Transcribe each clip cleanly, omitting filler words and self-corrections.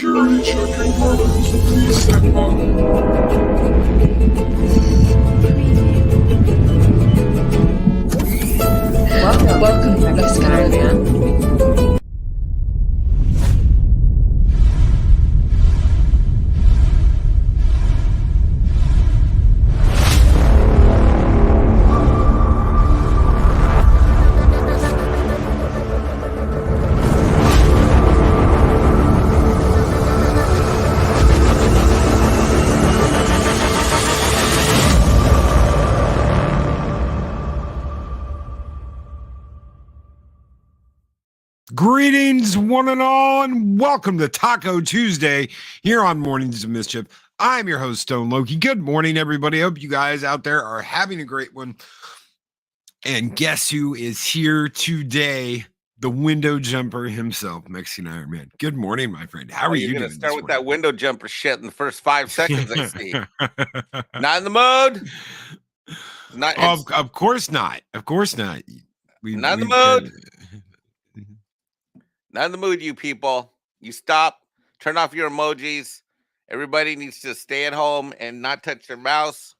Security checking products. Please stand by. Welcome back to Ironman. Greetings, one and all, and welcome to Taco Tuesday here on Mornings of Mischief. I'm your host, Stone Loki. Good morning, everybody. I hope you guys out there are having a great one. And guess who is here today? The window jumper himself, Mexican Ironman. Good morning, my friend. How are you doing? You're gonna start with that window jumper shit in the first 5 seconds. I see. Not in the mood. Not. Of course not. Of course not. Not in the mood. Not in the mood, you people. You stop. Turn off your emojis. Everybody needs to stay at home and not touch their mouse.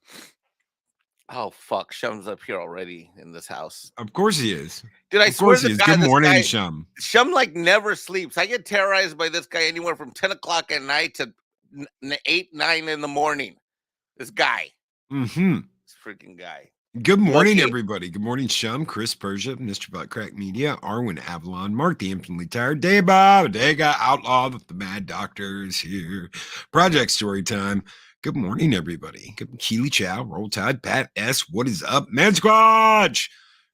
Oh fuck! Shum's up here already in this house. Of course he is. Dude, I swear to God, Good morning, Shum. Shum like never sleeps. I get terrorized by this guy anywhere from 10 o'clock at night to 8, 9 in the morning. This guy. Mm-hmm. This freaking guy. Good morning, Loki. everybody. Good morning, Shum, Chris Persia, Mr. Buttcrack Media, Arwen Avalon, Mark the Infinitely Tired, Day Bob, Dega Outlaw, the Mad Doctor is here. Project Story Time. Good morning, everybody. Good Keeley Chow, Roll Tide, Pat S. What is up? Man Squatch.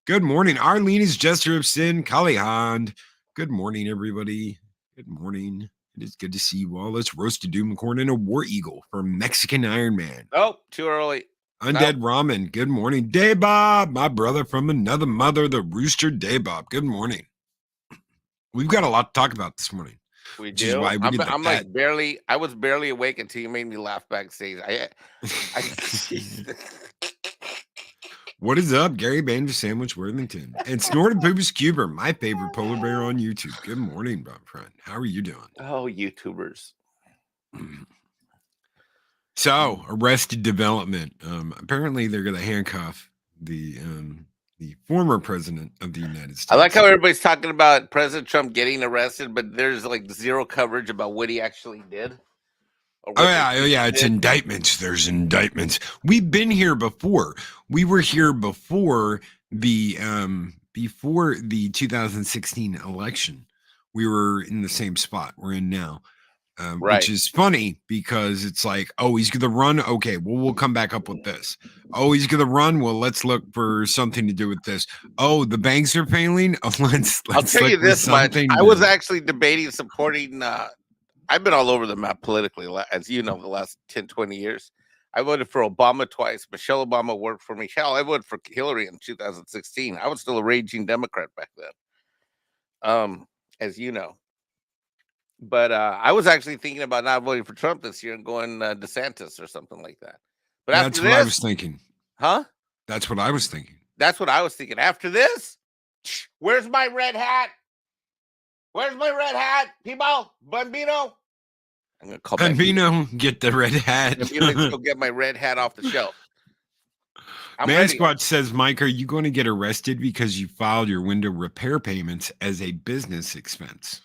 Good morning. Arlene is Jester of Sin, Kali Hond. Good morning, everybody. Good morning. It is good to see you all. Let's roast a doom corn and a war eagle for Mexican Ironman. Oh, too early. Undead Ramen, good morning. Day Bob, my brother from another mother, the Rooster Day Bob. Good morning. We've got a lot to talk about this morning. We do. I'm like barely. I was barely awake until you made me laugh backstage. What is up, Gary Banjo Sandwich Worthington and Snorted Poopus Cuber, my favorite polar bear on YouTube. Good morning, my friend. How are you doing? Oh, YouTubers. So, Arrested Development. Apparently, they're going to handcuff the former president of the United States. I like how everybody's talking about President Trump getting arrested, but there's like zero coverage about what he actually did. Oh yeah, it's indictments. There's indictments. We've been here before. We were here before the 2016 election. We were in the same spot we're in now. Right. Which is funny because it's like, oh, he's going to run. Okay, well, we'll come back up with this. Oh, he's going to run. Well, let's look for something to do with this. Oh, the banks are failing. Oh, let's I'll tell you this much. I was actually debating supporting. I've been all over the map politically, as you know, the last 10, 20 years. I voted for Obama twice. Michelle Obama worked for me. Hell, I voted for Hillary in 2016. I was still a raging Democrat back then, as you know. But I was actually thinking about not voting for Trump this year and going DeSantis or something like that. But that's what I was thinking. Huh? That's what I was thinking. That's what I was thinking. After this, where's my red hat? Where's my red hat? People, Bambino. I'm gonna call Bambino. Get the red hat. Go get my red hat off the shelf. Man Squatch says, Mike, are you going to get arrested because you filed your window repair payments as a business expense?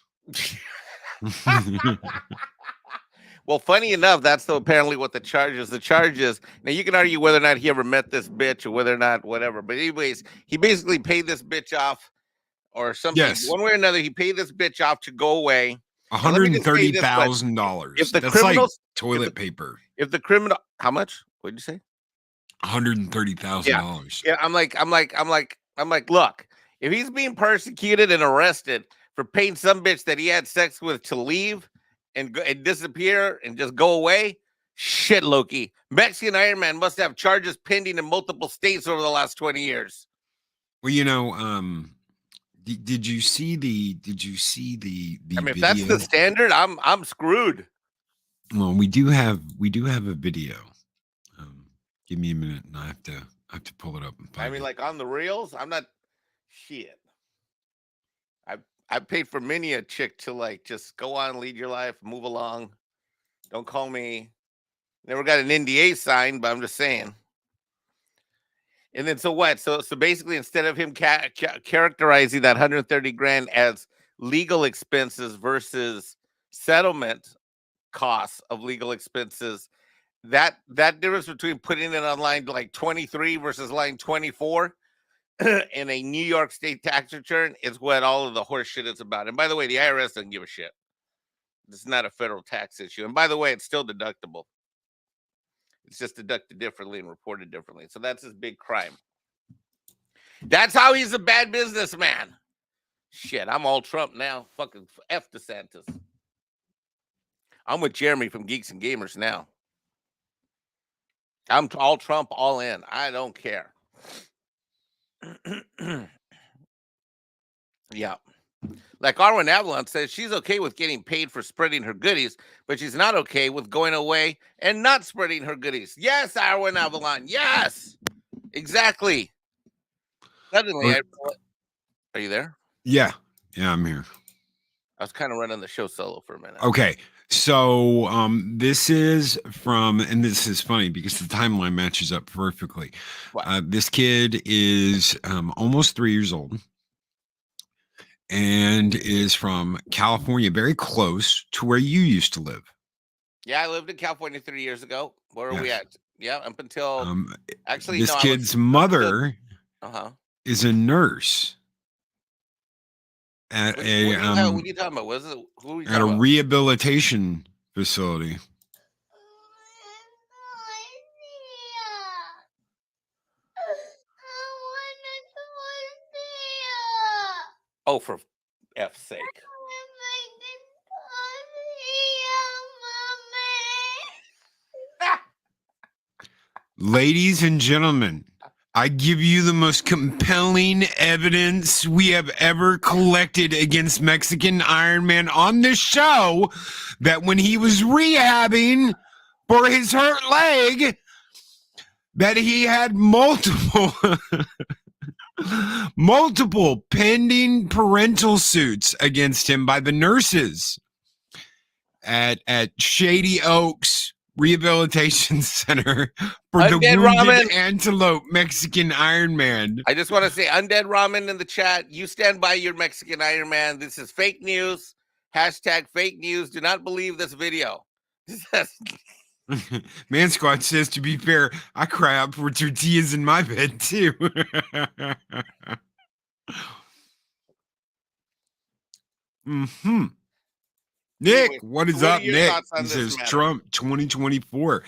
Well, funny enough, that's apparently what the charge is. The charge is, now you can argue whether or not he ever met this bitch or whether or not whatever. But anyways, he basically paid this bitch off or something. Yes. One way or another, he paid this bitch off to go away. $130,000. If the That's criminals, like toilet paper. If the criminal, how much? What did you say? $130,000. Yeah, I'm like, look, if he's being persecuted and arrested for paying some bitch that he had sex with to leave and disappear and just go away, shit, Loki. Mexican Ironman must have charges pending in multiple states over the last 20 years. Well, you know, did you see the I mean, if video? that's the standard, I'm screwed. Well, we do have a video. Give me a minute, and I have to pull it up. And find I mean, like on the reels, I'm not shit. I paid for many a chick to like just go on, lead your life, move along. Don't call me. Never got an NDA signed, but I'm just saying. And then so what? So basically, instead of him characterizing that 130 grand as legal expenses versus settlement costs of legal expenses, that difference between putting it on line like 23 versus line 24 in a New York state tax return is what all of the horse shit is about. And by the way, the IRS doesn't give a shit. It's not a federal tax issue. And by the way, it's still deductible. It's just deducted differently and reported differently. So that's his big crime. That's how he's a bad businessman. Shit, I'm all Trump now. Fucking F DeSantis. I'm with Jeremy from Geeks and Gamers now. I'm all Trump, all in. I don't care. Yeah. Like Arwen Avalon says, she's okay with getting paid for spreading her goodies, but she's not okay with going away and not spreading her goodies. Yes, Arwen Avalon. Yes. Exactly. Suddenly, are you there? Yeah. Yeah, I'm here. I was kind of running the show solo for a minute. Okay. So this is from, and this is funny because the timeline matches up perfectly. This kid is almost 3 years old and is from California, very close to where you used to live. Yeah, I lived in California 3 years ago. Where are we at? Yeah, up until actually, this kid's mother is a nurse at what are you talking about? Who are you at a rehabilitation facility. Oh, for F's sake. Ladies and gentlemen, I give you the most compelling evidence we have ever collected against Mexican Ironman on this show, that when he was rehabbing for his hurt leg, that he had multiple pending parental suits against him by the nurses at Shady Oaks Rehabilitation Center for Undead the wounded Ramen. antelope Mexican Ironman. I just want to say, Undead Ramen in the chat, you stand by your Mexican Ironman. This is fake news. Hashtag fake news. Do not believe this video. Man Squad says, to be fair, I cry out for tortillas in my bed too. Nick, what is up, Nick? He says Trump 2024.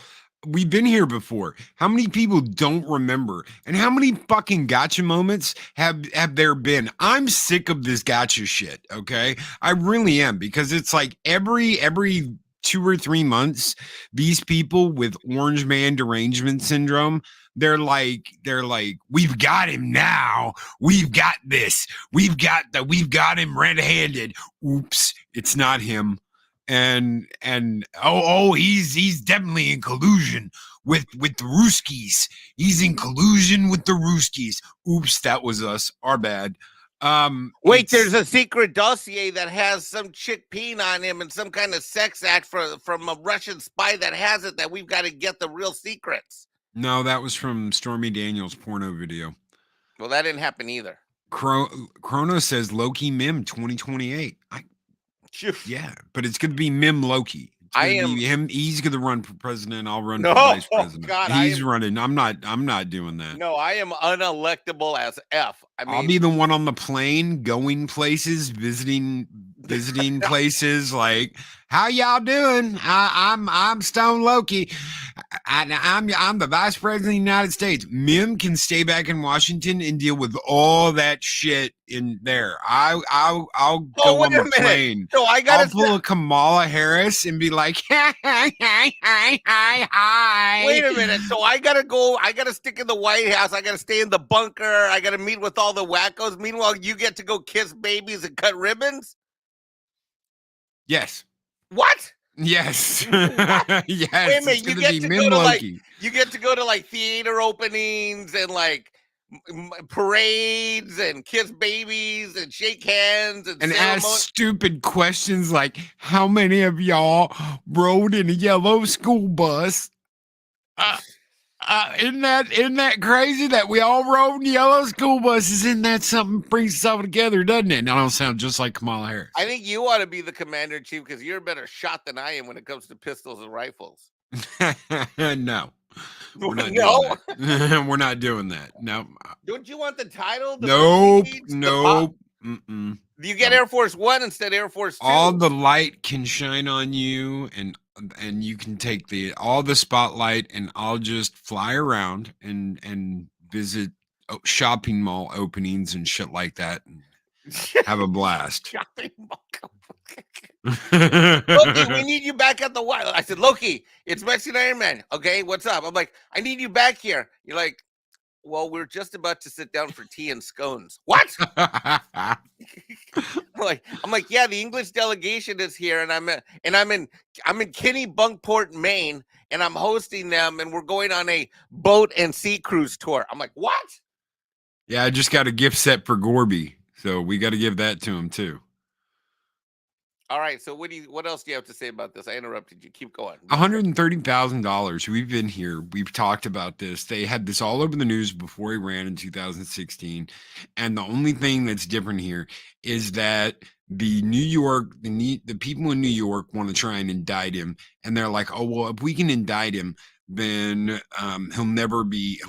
We've been here before. How many people don't remember? And how many fucking gotcha moments have there been? I'm sick of this gotcha shit, okay? I really am, because it's like every 2 or 3 months, these people with Orangeman derangement syndrome, they're like, we've got him now. We've got this. We've got him red-handed. Oops, it's not him. And he's definitely in collusion with the Ruskies. He's in collusion with the Ruskies. Oops, that was us. Our bad. Wait, there's a secret dossier that has some chick peeing on him and some kind of sex act from a Russian spy that has it, that we've got to get the real secrets. No, that was from Stormy Daniels' porno video. Well, that didn't happen either. Chrono says Loki Mim 2028. Yeah, but it's going to be Mim Loki. Him. He's going to run for president. I'll run for vice president. God, he's running. I'm not doing that. No, I am unelectable as F. I'll be the one on the plane, going places, visiting places. Like, how y'all doing? I'm Stone Loki. I'm the vice president of the United States. Mim can stay back in Washington and deal with all that shit in there. I'll go on the plane. So I'll pull a Kamala Harris and be like, hi. Wait a minute. So I gotta stick in the White House. I gotta stay in the bunker. I gotta meet with all the wackos. Meanwhile, you get to go kiss babies and cut ribbons? Yes. What? Yes. Yes. Wait a minute, you get to go to like theater openings and like parades and kiss babies and shake hands and ask stupid questions like, how many of y'all rode in a yellow school bus? Isn't that crazy that we all rode in yellow school buses? Isn't that something brings us all together, doesn't it? And I don't sound just like Kamala Harris. I think you ought to be the commander-in-chief because you're a better shot than I am when it comes to pistols and rifles. No. We're not doing that. We're not doing that. No. Don't you want the title? Nope. Mm-mm. You get Air Force One instead of Air Force Two. All the light can shine on you, and you can take all the spotlight, and I'll just fly around and visit shopping mall openings and shit like that, and have a blast. Shopping mall. Loki, we need you back at the wild. I said, Loki, it's Mexican Ironman. Okay, what's up? I'm like, I need you back here. You're like, well, we're just about to sit down for tea and scones. What? I'm like, yeah, the English delegation is here, and I'm in Kennebunkport, Maine, and I'm hosting them, and we're going on a boat and sea cruise tour. I'm like, what? Yeah, I just got a gift set for Gorby, so we got to give that to him too. All right, so what else do you have to say about this? I interrupted you. Keep going. $130,000. We've been here. We've talked about this. They had this all over the news before he ran in 2016. And the only thing that's different here is that the people in New York want to try and indict him. And they're like, oh, well, if we can indict him, then he'll never be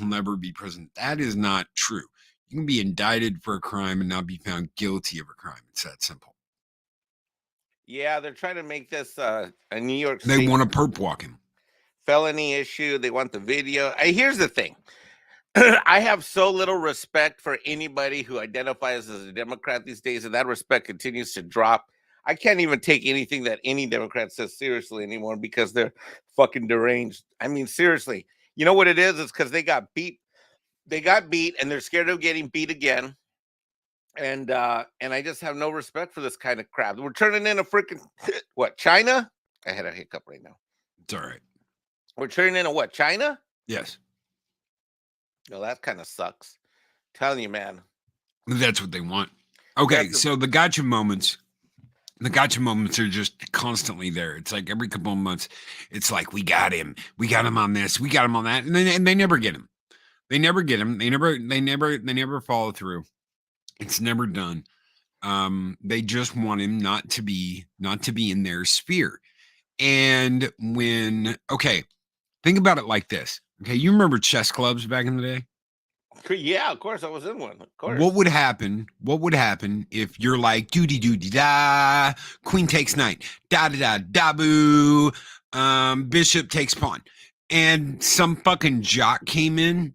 president. That is not true. You can be indicted for a crime and not be found guilty of a crime. It's that simple. Yeah, they're trying to make this a New York State. They want to perp walk him. Felony issue. They want the video. Here's the thing. I have so little respect for anybody who identifies as a Democrat these days, and that respect continues to drop. I can't even take anything that any Democrat says seriously anymore because they're fucking deranged. I mean, seriously. You know what it is? It's because they got beat. They got beat, and they're scared of getting beat again. And I just have no respect for this kind of crap. We're turning in a freaking what? China? I had a hiccup right now. It's all right. We're turning into what? China? Yes. Well, that kind of sucks. I'm telling you, man. That's what they want. Okay, so the gotcha moments are just constantly there. It's like every couple of months, it's like we got him on this, we got him on that, and they never get him. They never get him. They never follow through. It's never done. They just want him not to be in their sphere. And think about it like this. Okay, you remember chess clubs back in the day? Yeah, of course, I was in one. Of course. What would happen if you're like doody doody da, queen takes knight, da da da da boo, bishop takes pawn, and some fucking jock came in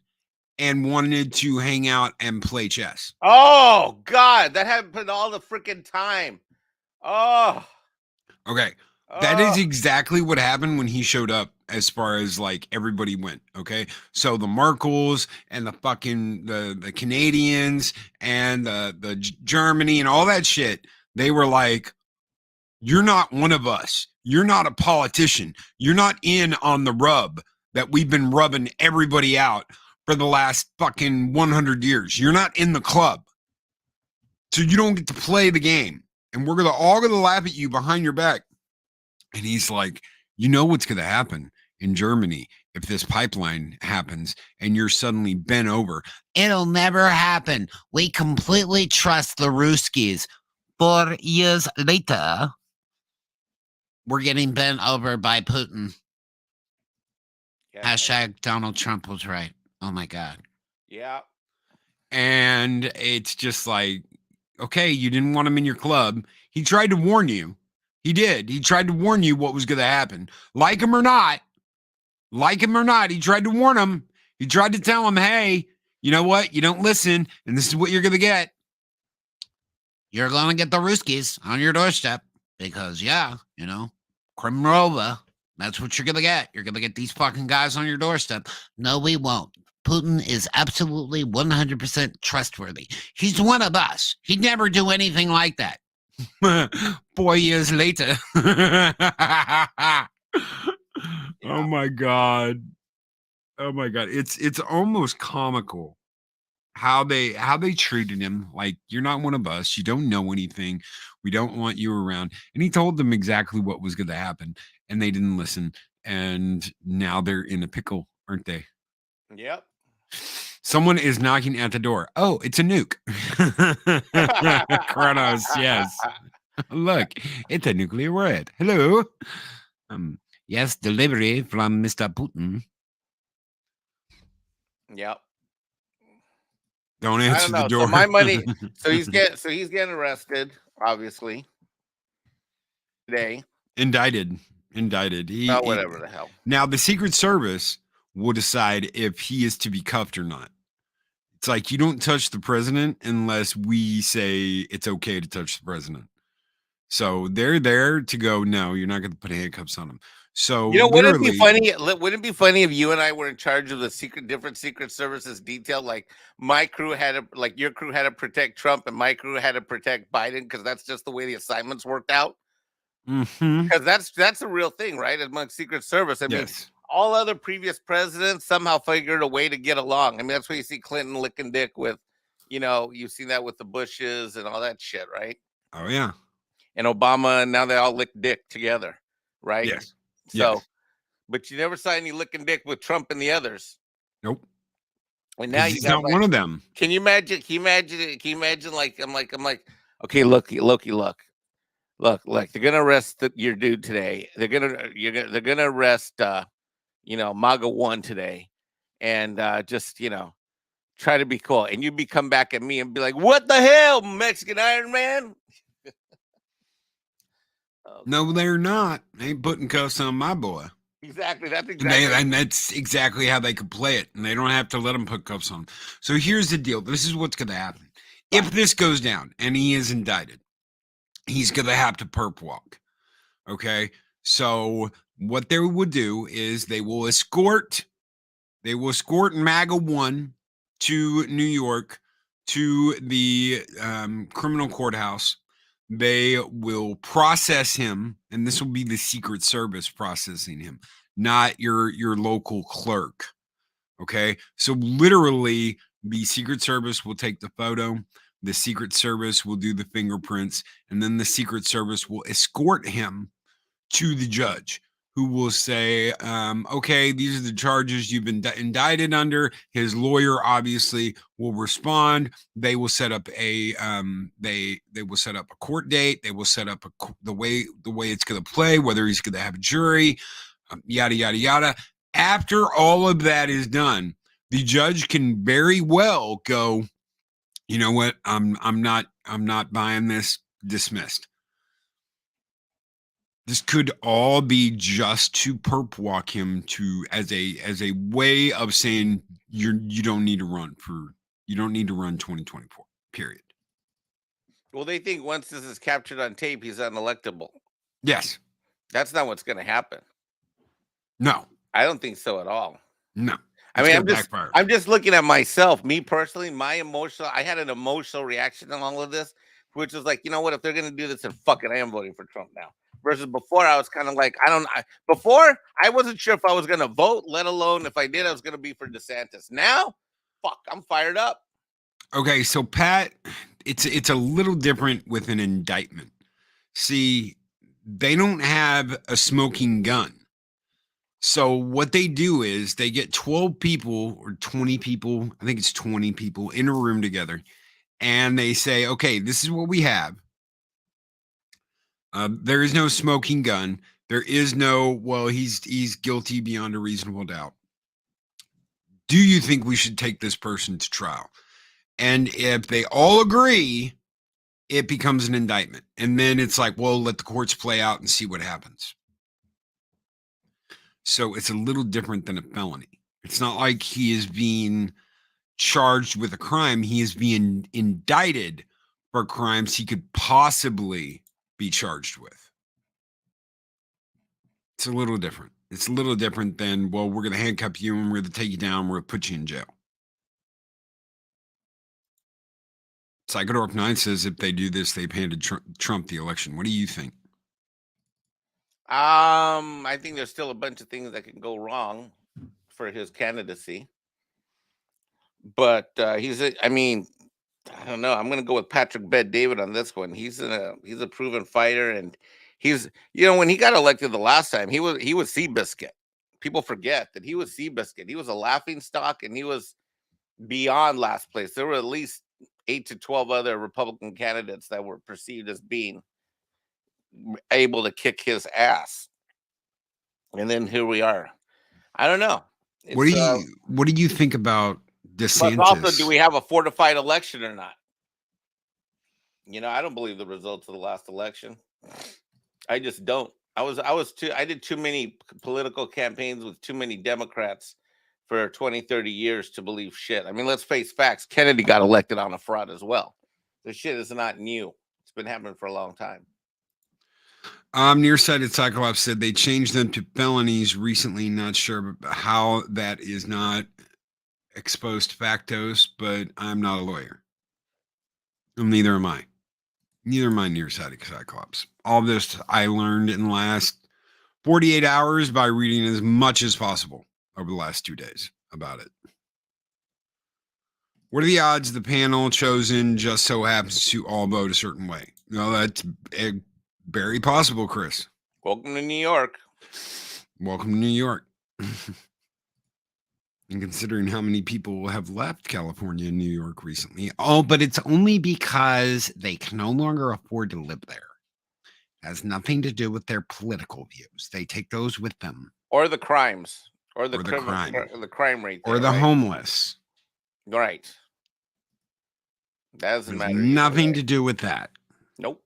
and wanted to hang out and play chess? Oh God, that happened all the freaking time. Oh. Okay. That is exactly what happened when he showed up, as far as like everybody went. Okay. So the Merkels and the fucking the Canadians and the Germany and all that shit, they were like, you're not one of us. You're not a politician. You're not in on the rub that we've been rubbing everybody out for the last fucking 100 years. You're not in the club. So you don't get to play the game. And we're all gonna laugh at you behind your back. And he's like, you know what's gonna happen in Germany if this pipeline happens and you're suddenly bent over? It'll never happen. We completely trust the Ruskies. 4 years later, we're getting bent over by Putin. Yeah. Hashtag Donald Trump was right. Oh my God. Yeah. And it's just like, okay, you didn't want him in your club. He tried to warn you. He did. He tried to warn you what was going to happen. Like him or not, he tried to warn him. He tried to tell him, hey, you know what? You don't listen, and this is what you're going to get. You're going to get the Ruskies on your doorstep because, yeah, you know, Kremlova, that's what you're going to get. You're going to get these fucking guys on your doorstep. No, we won't. Putin is absolutely 100% trustworthy. He's one of us. He'd never do anything like that. 4 years later. Yeah. Oh my God. It's almost comical how they treated him. Like, you're not one of us. You don't know anything. We don't want you around. And he told them exactly what was going to happen, and they didn't listen. And now they're in a pickle, aren't they? Yep. Someone is knocking at the door. Oh, it's a nuke. Kronos, yes. Look, it's a nuclear warhead. Hello. Yes, delivery from Mr. Putin. Yep. Don't I answer don't the know. door. So my money. So he's getting arrested, obviously, today. Indicted. Oh, whatever the hell. Now the Secret Service will decide if he is to be cuffed or not. It's like, you don't touch the president unless we say it's okay to touch the president. So they're there to go, no, you're not going to put handcuffs on him. So Wouldn't it be funny? Wouldn't it be funny if you and I were in charge of the different Secret Services detail? Like my crew had to, like your crew had to protect Trump, and my crew had to protect Biden, because that's just the way the assignments worked out. Because that's a real thing, right? Among Secret Service, I mean, all other previous presidents somehow figured a way to get along. I mean, that's why you see Clinton licking dick with, you've seen that with the Bushes and all that shit, right? Oh yeah. And Obama, and now they all lick dick together, right? Yes. So, but you never saw any licking dick with Trump and the others. Nope. And now he's not one of them. Can you imagine? Can you imagine? Like, I'm like, okay, Loki, look. They're gonna arrest your dude today. They're gonna arrest, MAGA 1 today, and just try to be cool. And you'd come back at me and be like, "What the hell, Mexican Iron Man?" No, they're not. They ain't putting cuffs on my boy. Exactly. That's and that's exactly how they could play it, and they don't have to let him put cuffs on him. So here's the deal. This is what's going to happen. If this goes down and he is indicted, he's going to have to perp walk. Okay. So what they would do is they will escort MAGA 1 to New York, to the criminal courthouse. They will process him, and this will be the Secret Service processing him, not your local clerk. Okay. So literally, the Secret Service will take the photo, the Secret Service will do the fingerprints, and then the Secret Service will escort him to the judge, who will say, okay, these are the charges you've been indicted under. His lawyer obviously will respond. They will set up a they will set up a court date. They will set up the way it's going to play, whether he's going to have a jury, yada yada yada. After all of that is done, the judge can very well go, you know what, I'm not buying this, dismissed. This could all be just to perp walk him to as a way of saying you don't need to run 2024, period. Well, they think once this is captured on tape, he's unelectable. Yes. That's not what's going to happen. No. I don't think so at all. No. I mean, I'm just looking at myself, me personally, I had an emotional reaction to all of this, which was like, you know what, if they're going to do this, then fuck it, I am voting for Trump now. Versus before, I was kind of like, before, I wasn't sure if I was going to vote, let alone if I did, I was going to be for DeSantis. Now, fuck, I'm fired up. Okay, so Pat, it's a little different with an indictment. See, they don't have a smoking gun. So what they do is they get 12 people or 20 people, I think it's 20 people in a room together, and they say, okay, this is what we have. There is no smoking gun. There is no, well, he's guilty beyond a reasonable doubt. Do you think we should take this person to trial? And if they all agree, it becomes an indictment. And then it's like, well, let the courts play out and see what happens. So it's a little different than a felony. It's not like he is being charged with a crime. He is being indicted for crimes he could possibly be charged with. It's a little different. It's a little different than, well, we're going to handcuff you and we're going to take you down. We're going to put you in jail. Psychodorp 9 says if they do this, they've handed Trump the election. What do you think? I think there's still a bunch of things that can go wrong for his candidacy. But I mean, I don't know. I'm gonna go with Patrick Bet David on this one. He's a proven fighter, and when he got elected the last time, he was Seabiscuit. People forget that he was Seabiscuit. He was a laughing stock, and he was beyond last place. There were at least 8 to 12 other Republican candidates that were perceived as being able to kick his ass. And then here we are. I don't know. What do you think about DeSantis? But also, do we have a fortified election or not? I don't believe the results of the last election. I just don't. I did too many political campaigns with too many Democrats for 20, 30 years to believe shit. I mean, let's face facts. Kennedy got elected on a fraud as well. This shit is not new. It's been happening for a long time. Nearsighted Cyclops said they changed them to felonies recently. Not sure how that is not exposed factos, but I'm not a lawyer. Neither am I. Neither am I nearsighted Cyclops. All this I learned in the last 48 hours by reading as much as possible over the last 2 days about it. What are the odds the panel chosen just so happens to all vote a certain way? That's very possible, Chris. Welcome to New York. Welcome to New York. And considering how many people have left California and New York recently. Oh, but it's only because they can no longer afford to live there. It has nothing to do with their political views. They take those with them. Or the crimes. Or the crime rate. Or the homeless. Right. That doesn't matter. Nothing to do with that. Nope.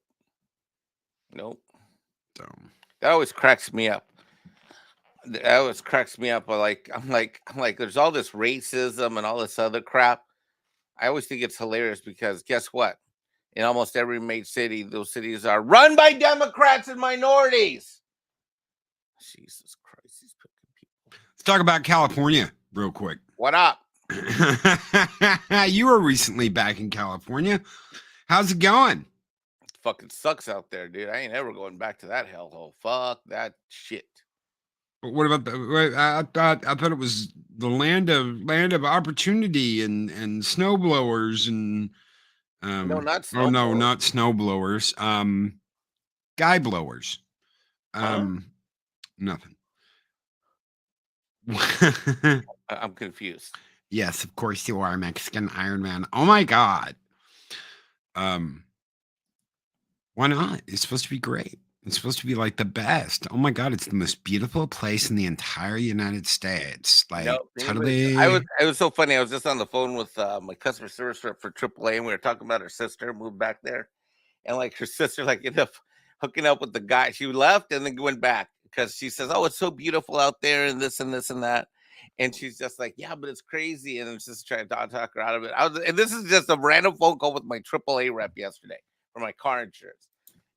So that always cracks me up. I'm like, there's all this racism and all this other crap. I always think it's hilarious because guess what? In almost every major city, those cities are run by Democrats and minorities. Jesus Christ, these people. Let's talk about California real quick. What up? You were recently back in California. How's it going? It fucking sucks out there, dude. I ain't ever going back to that hellhole. Fuck that shit. But what about I thought it was the land of opportunity and snowblowers and no, not snowblowers. Oh no, not snowblowers. Guy blowers. Nothing. I'm confused. Yes, of course you are, Mexican Ironman. Oh my God. Why not? It's supposed to be great. It's supposed to be like the best. Oh my God, it's the most beautiful place in the entire United States. Like totally. It was so funny. I was just on the phone with my customer service rep for AAA, and we were talking about her sister moved back there, and like her sister ended up hooking up with the guy. She left and then went back because she says, "Oh, it's so beautiful out there, and this and this and that." And she's just like, "Yeah, but it's crazy," and I'm just trying to talk her out of it. And this is just a random phone call with my AAA rep yesterday for my car insurance.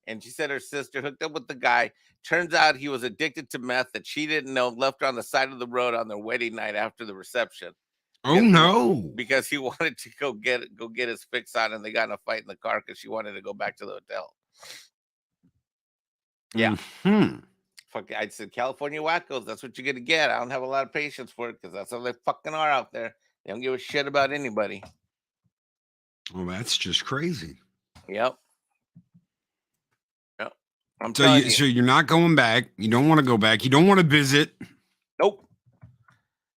And she said her sister hooked up with the guy. Turns out he was addicted to meth that she didn't know, left her on the side of the road on their wedding night after the reception. Oh no! Because he wanted to go get his fix on, and they got in a fight in the car because she wanted to go back to the hotel. Yeah. Fuck, I said California wackos. That's what you're gonna get. I don't have a lot of patience for it because that's how they fucking are out there. They don't give a shit about anybody. Well, that's just crazy. Yep. So you're not going back. You don't want to go back. You don't want to visit. Nope.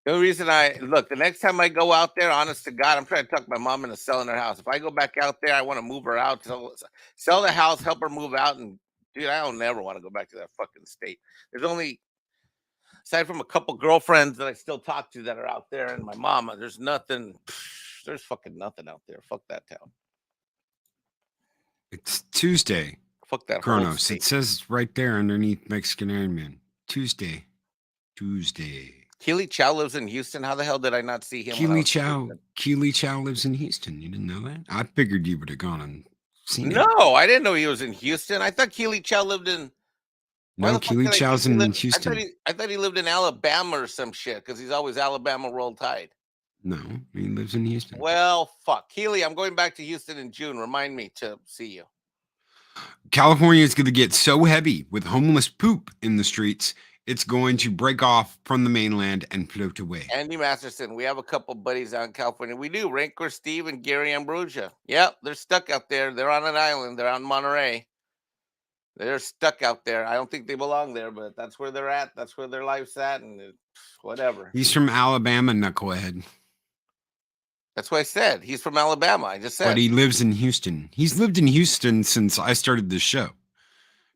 The only reason the next time I go out there, honest to God, I'm trying to talk my mom into selling her house. If I go back out there, I want to move her out, sell the house, help her move out. And dude, I don't never want to go back to that fucking state. There's only, aside from a couple girlfriends that I still talk to that are out there and my mama, there's nothing. There's fucking nothing out there. Fuck that town. It's Tuesday. Fuck that. Kronos. It says right there underneath Mexican Ironman. Tuesday. Keeley Chow lives in Houston. How the hell did I not see him? Keeley Chow lives in Houston. You didn't know that? I figured you would have gone and seen him. No, I didn't know he was in Houston. I thought Keeley Chow lived in. No, Keeley Chow's in Houston. I thought he lived in Alabama or some shit because he's always Alabama Roll Tide. No, he lives in Houston. Well, fuck. Keeley, I'm going back to Houston in June. Remind me to see you. California is going to get so heavy with homeless poop in the streets. it's going to break off from the mainland and float away. Andy Masterson, we have a couple buddies out in California. We do. Rancor Steve and Gary Ambrosia. Yep, they're stuck out there. They're on an island. They're out in Monterey. They're stuck out there. I don't think they belong there, but that's where they're at. That's where their life's at, and whatever. He's from Alabama, knucklehead. That's what I said. He's from Alabama. I just said. But he lives in Houston. He's lived in Houston since I started this show.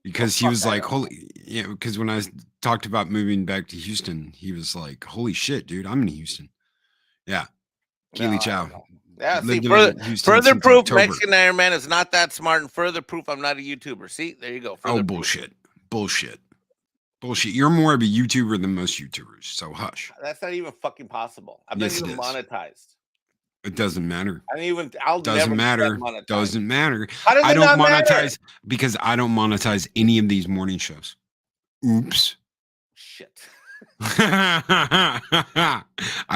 Because he was like, holy, yeah, because when I talked about moving back to Houston, he was like, holy shit, dude, I'm in Houston. Yeah. Keeley Chow. Yeah, see, further proof October. Mexican Ironman is not that smart, and further proof I'm not a YouTuber. See, there you go. Further bullshit. Bullshit. You're more of a YouTuber than most YouTubers, so hush. That's not even fucking possible. I'm not even monetized. It doesn't matter. Doesn't matter. Doesn't matter. How does I don't monetize matter? Because I don't monetize any of these morning shows. Oops. Shit. I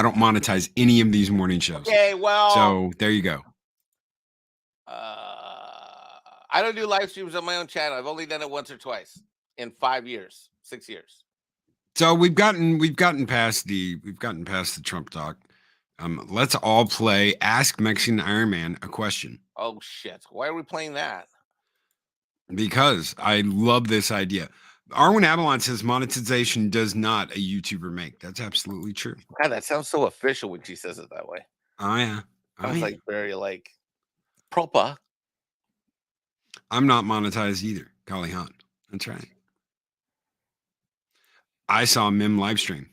don't monetize any of these morning shows. Okay, well. So there you go. I don't do live streams on my own channel. I've only done it once or twice in 5 years, 6 years. So we've gotten past the Trump talk. Let's all play Ask Mexican Ironman a question. Oh shit! Why are we playing that? Because I love this idea. Arwen Avalon says monetization does not a YouTuber make. That's absolutely true. God, that sounds so official when she says it that way. Oh yeah. Sounds like very like proper. I'm not monetized either, Golly Hunt. That's right. I saw a Mim live stream.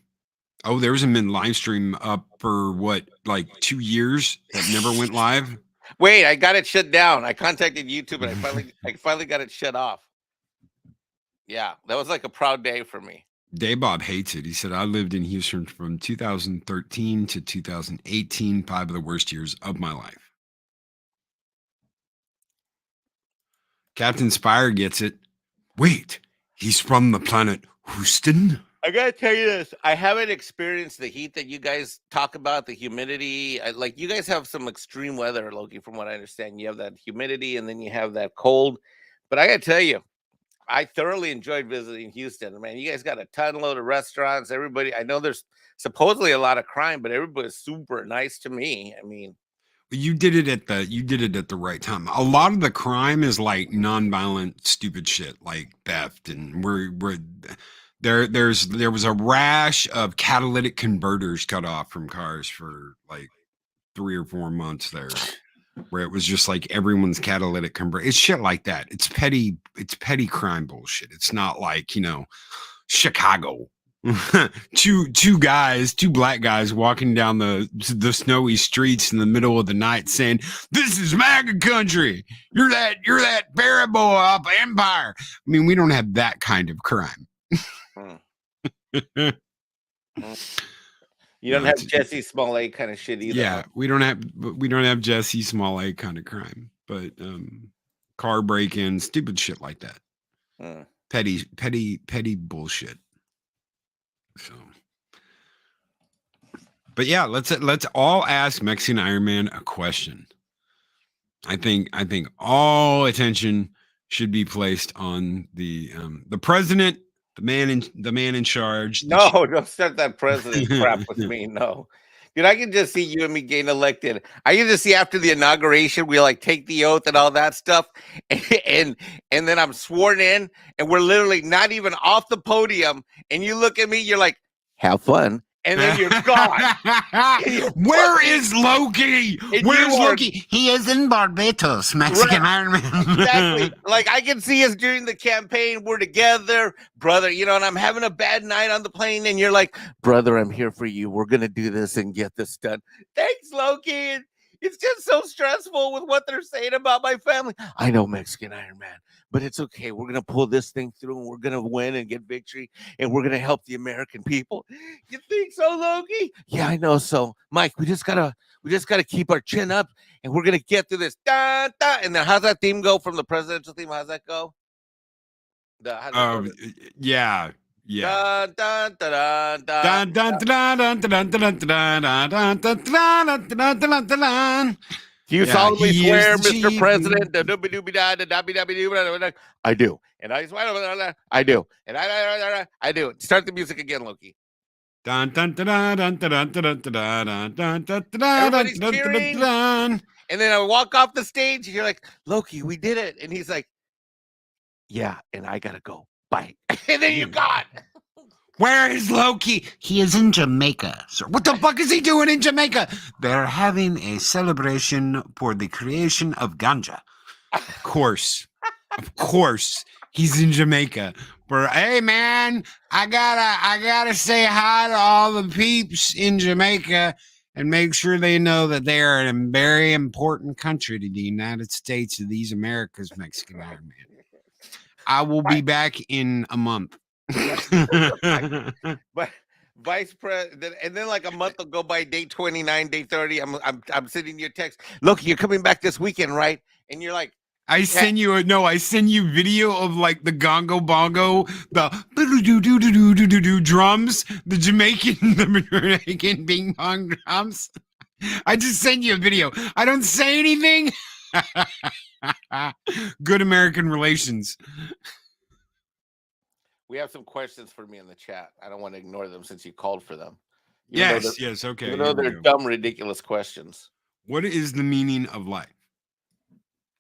Oh, there was a Mim live stream up for what, like 2 years that never went live? Wait, I got it shut down. I contacted YouTube and I finally got it shut off. Yeah, that was like a proud day for me. Daybob hates it. He said, I lived in Houston from 2013 to 2018, 5 of the worst years of my life. Captain Spire gets it. Wait, he's from the planet Houston? I gotta tell you this. I haven't experienced the heat that you guys talk about, the humidity. Like you guys have some extreme weather, Loki, from what I understand. You have that humidity and then you have that cold. But I gotta tell you, I thoroughly enjoyed visiting Houston. Man, you guys got a ton load of restaurants. Everybody, I know there's supposedly a lot of crime, but everybody's super nice to me. I mean, you did it at the right time. A lot of the crime is like nonviolent, stupid shit like theft, and there was a rash of catalytic converters cut off from cars for like 3 or 4 months there, where it was just like everyone's catalytic converter. It's shit like that. It's petty crime bullshit. It's not like, Chicago. two black guys walking down the snowy streets in the middle of the night saying, "This is MAGA country. You're that Faribault off Empire." I mean, we don't have that kind of crime. You don't have Jesse Smollett kind of shit either. Yeah, we don't have Jesse Smollett kind of crime, but car break-ins, stupid shit like that. Petty bullshit. So, but yeah, let's all ask Mexican Ironman a question. I think all attention should be placed on the president, the man in charge. No, don't start that president crap with me. No, dude, I can just see you and me getting elected. I can just see after the inauguration, we like take the oath and all that stuff, and then I'm sworn in, and we're literally not even off the podium, and you look at me, you're like, "Have fun." And then you're gone. Where is Loki? Where's Loki? He is in Barbados, Mexican Ironman. Exactly. Like I can see us during the campaign. We're together, brother. And I'm having a bad night on the plane, and you're like, "Brother, I'm here for you. We're gonna do this and get this done." Thanks, Loki. It's just so stressful with what they're saying about my family. I know, Mexican Ironman, but it's okay. We're gonna pull this thing through, and we're gonna win and get victory, and we're gonna help the American people. You think so, Loki? Yeah, I know. So, Mike, we just gotta keep our chin up, and we're gonna get through this. Da, da. And then, how's that theme go from the presidential theme? How's that go? Yeah. Do you solemnly he swear, is the Mr. chief. President? I do. And I swear, I do. And I do. Start the music again, Loki. Dun, dun, dun, dun, dun, dun, dun, dun, dun, dun, dun, dun, dun, Everybody's dun, dun, cheering. dun. And then I walk off the stage and you're like, Loki, we did it. And he's like, yeah, and I gotta go. Bye. And then you're gone. Where is Loki? He is in Jamaica, sir. What the fuck is he doing in Jamaica? They're having a celebration for the creation of ganja. Of course. He's in Jamaica. But hey man, I gotta say hi to all the peeps in Jamaica and make sure they know that they are a very important country to the United States of these Americas, Mexican Ironman. I will be back in a month. But Vice President, and then like a month will go by, day 29, day 30. I'm sending you a text. Look, you're coming back this weekend, right? And you're like, I send you video of like the gongo bongo, the drums, the Jamaican bing bong drums. I just send you a video. I don't say anything. Good American relations. we have some questions for me in the chat. I don't want to ignore them since you called for them. Yes, okay. Even though they're dumb, ridiculous questions. What is the meaning of life?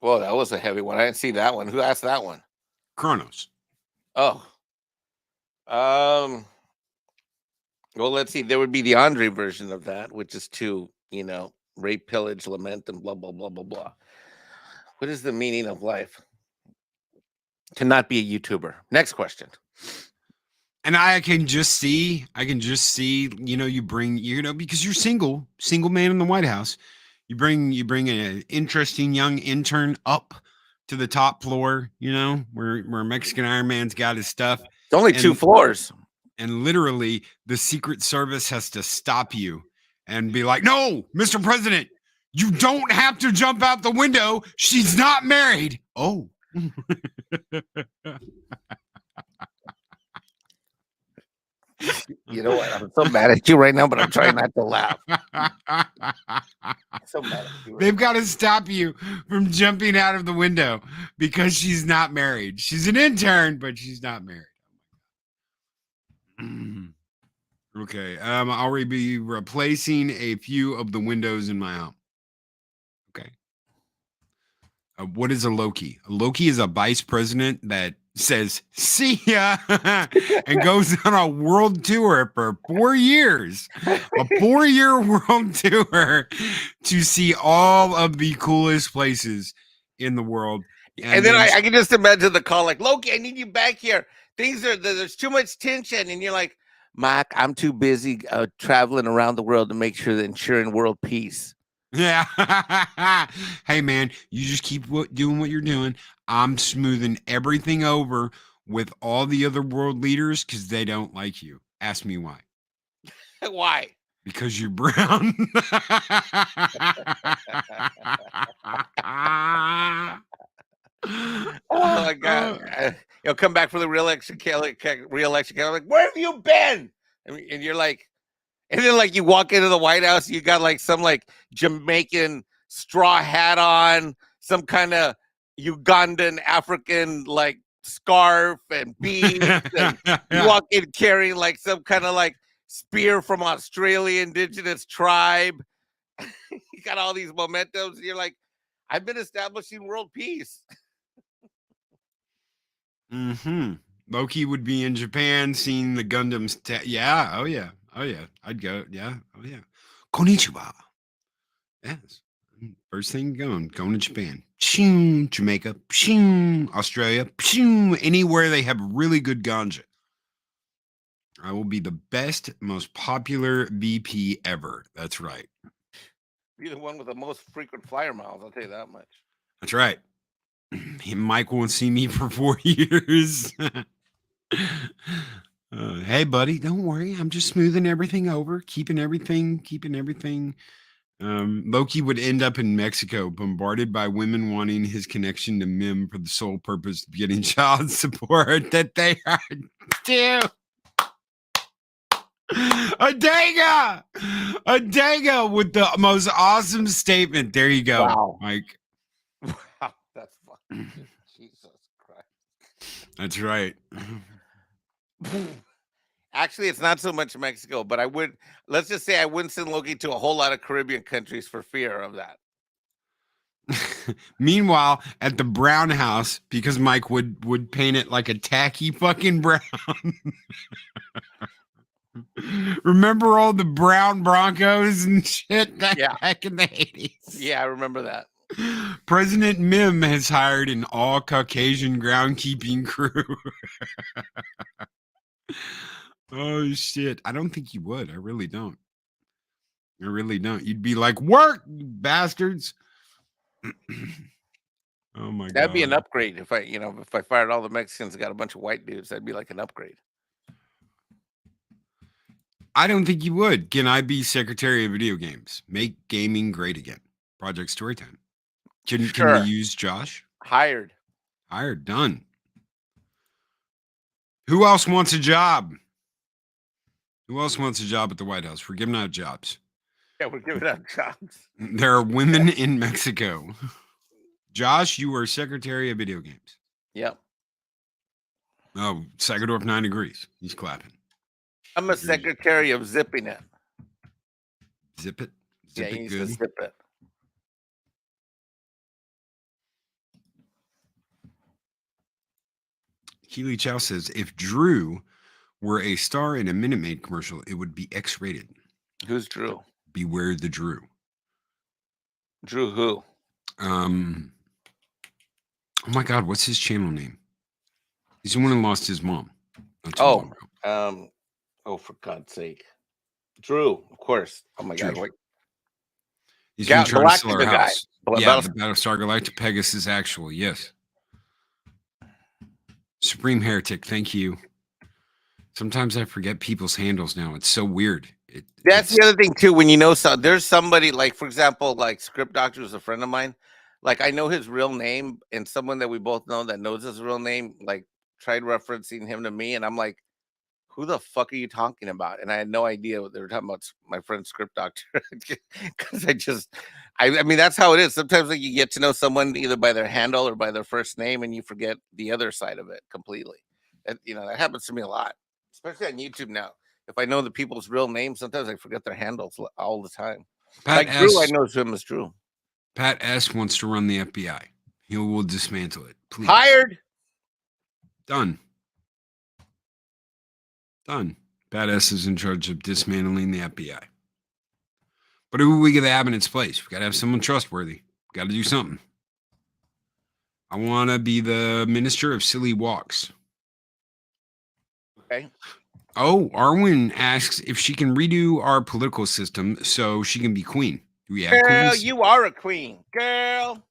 Well, that was a heavy one. I didn't see that one. Who asked that one? Chronos. Oh. Well, let's see. There would be the Andre version of that, which is to, rape, pillage, lament, and blah, blah, blah, blah, blah. What is the meaning of life? To not be a YouTuber. Next question. And I can just see, you bring, because you're single man in the White House. You bring an interesting young intern up to the top floor, where Mexican Ironman's got his stuff. It's only 2 floors. And literally the Secret Service has to stop you and be like, no, Mr. President, you don't have to jump out the window. She's not married. Oh. You know what? I'm so mad at you right now, but I'm trying not to laugh. So mad at you. They've got to stop you from jumping out of the window because she's not married. She's an intern, but she's not married. Okay. I'll be replacing a few of the windows in my home. Okay. What is a Loki? A Loki is a vice president that says, see ya, and goes on a world tour for 4 years. A 4-year world tour to see all of the coolest places in the world. And then I can just imagine the call like, Loki, I need you back here. There's too much tension. And you're like, Mike, I'm too busy traveling around the world to make sure that ensuring world peace. Yeah. Hey, man, you just keep doing what you're doing. I'm smoothing everything over with all the other world leaders because they don't like you. Ask me why. Why? Because you're brown. Oh my God! You'll come back for the re-election. Kelly, I'm like, where have you been? And you're like, and then like you walk into the White House, you got like some like Jamaican straw hat on, some kind of Ugandan African like scarf and beads. And you walk in carrying like some kind of like spear from Australian indigenous tribe. You got all these mementos, and you're like, I've been establishing world peace. Loki would be in Japan seeing the Gundams. Yeah. Oh yeah. I'd go. Yeah. Oh yeah. Konnichiwa. Yes. First thing going to Japan. Jamaica. Australia. Anywhere they have really good ganja. I will be the best, most popular VP ever. That's right. Be the one with the most frequent flyer miles. I'll tell you that much. That's right. Mike won't see me for 4 years. Hey, buddy, don't worry. I'm just smoothing everything over, keeping everything. Loki would end up in Mexico, bombarded by women wanting his connection to Mim for the sole purpose of getting child support that they are due. A dega with the most awesome statement. There you go, Wow. Mike. Wow, that's fucking Jesus Christ. That's right. Actually, it's not so much Mexico, but let's just say I wouldn't send Loki to a whole lot of Caribbean countries for fear of that. Meanwhile, at the Brown house, because Mike would paint it like a tacky fucking brown. Remember all the brown Broncos and shit back in the 80s? Yeah, I remember that. President Mim has hired an all Caucasian groundkeeping crew. Oh shit. I don't think you would. I really don't. You'd be like, work, you bastards. Oh my god. That'd be an upgrade if I fired all the Mexicans and got a bunch of white dudes. That'd be like an upgrade. I don't think you would. Can I be Secretary of Video Games? Make gaming great again. Project Storytime. Can we use Josh? Hired. Done. Who else wants a job? Who else wants a job at the White House? We're giving out jobs. Yeah, we're giving out jobs. There are women in Mexico. Josh, you are Secretary of Video Games. Yep. Oh, Sagadorf 9 degrees. He's clapping. I'm a secretary of zipping it. Zip it? Zip it good? Zip it. Keeley Chow says, if Drew were a star in a Minute Maid commercial, it would be X-rated. Who's Drew? Beware the Drew. Drew who? Oh my God, what's his channel name? He's the one who lost his mom. For God's sake. Drew, of course. Oh my God. Wait. He's been trying to sell our house. The Battlestar Galactica Pegasus is actual, yes. Supreme Heretic, thank you. Sometimes I forget people's handles now. It's so weird. That's the other thing too. When there's somebody like, for example, like Script Doctor is a friend of mine. Like I know his real name, and someone that we both know that knows his real name, like tried referencing him to me, and I'm like, who the fuck are you talking about? And I had no idea what they were talking about. My friend Script Doctor, because I mean, that's how it is. Sometimes like, you get to know someone either by their handle or by their first name, and you forget the other side of it completely. And, that happens to me a lot, especially on YouTube now. If I know the people's real names, sometimes I forget their handles all the time. Drew, I know him as Drew. Pat S. wants to run the FBI. He will dismantle it. Please. Hired. Done. Pat S. is in charge of dismantling the FBI. But who we got to have in its place? We got to have someone trustworthy. Got to do something. I want to be the minister of silly walks. Okay. Oh, Arwen asks if she can redo our political system so she can be queen. Do we have Girl, queens? you are a queen. Girl.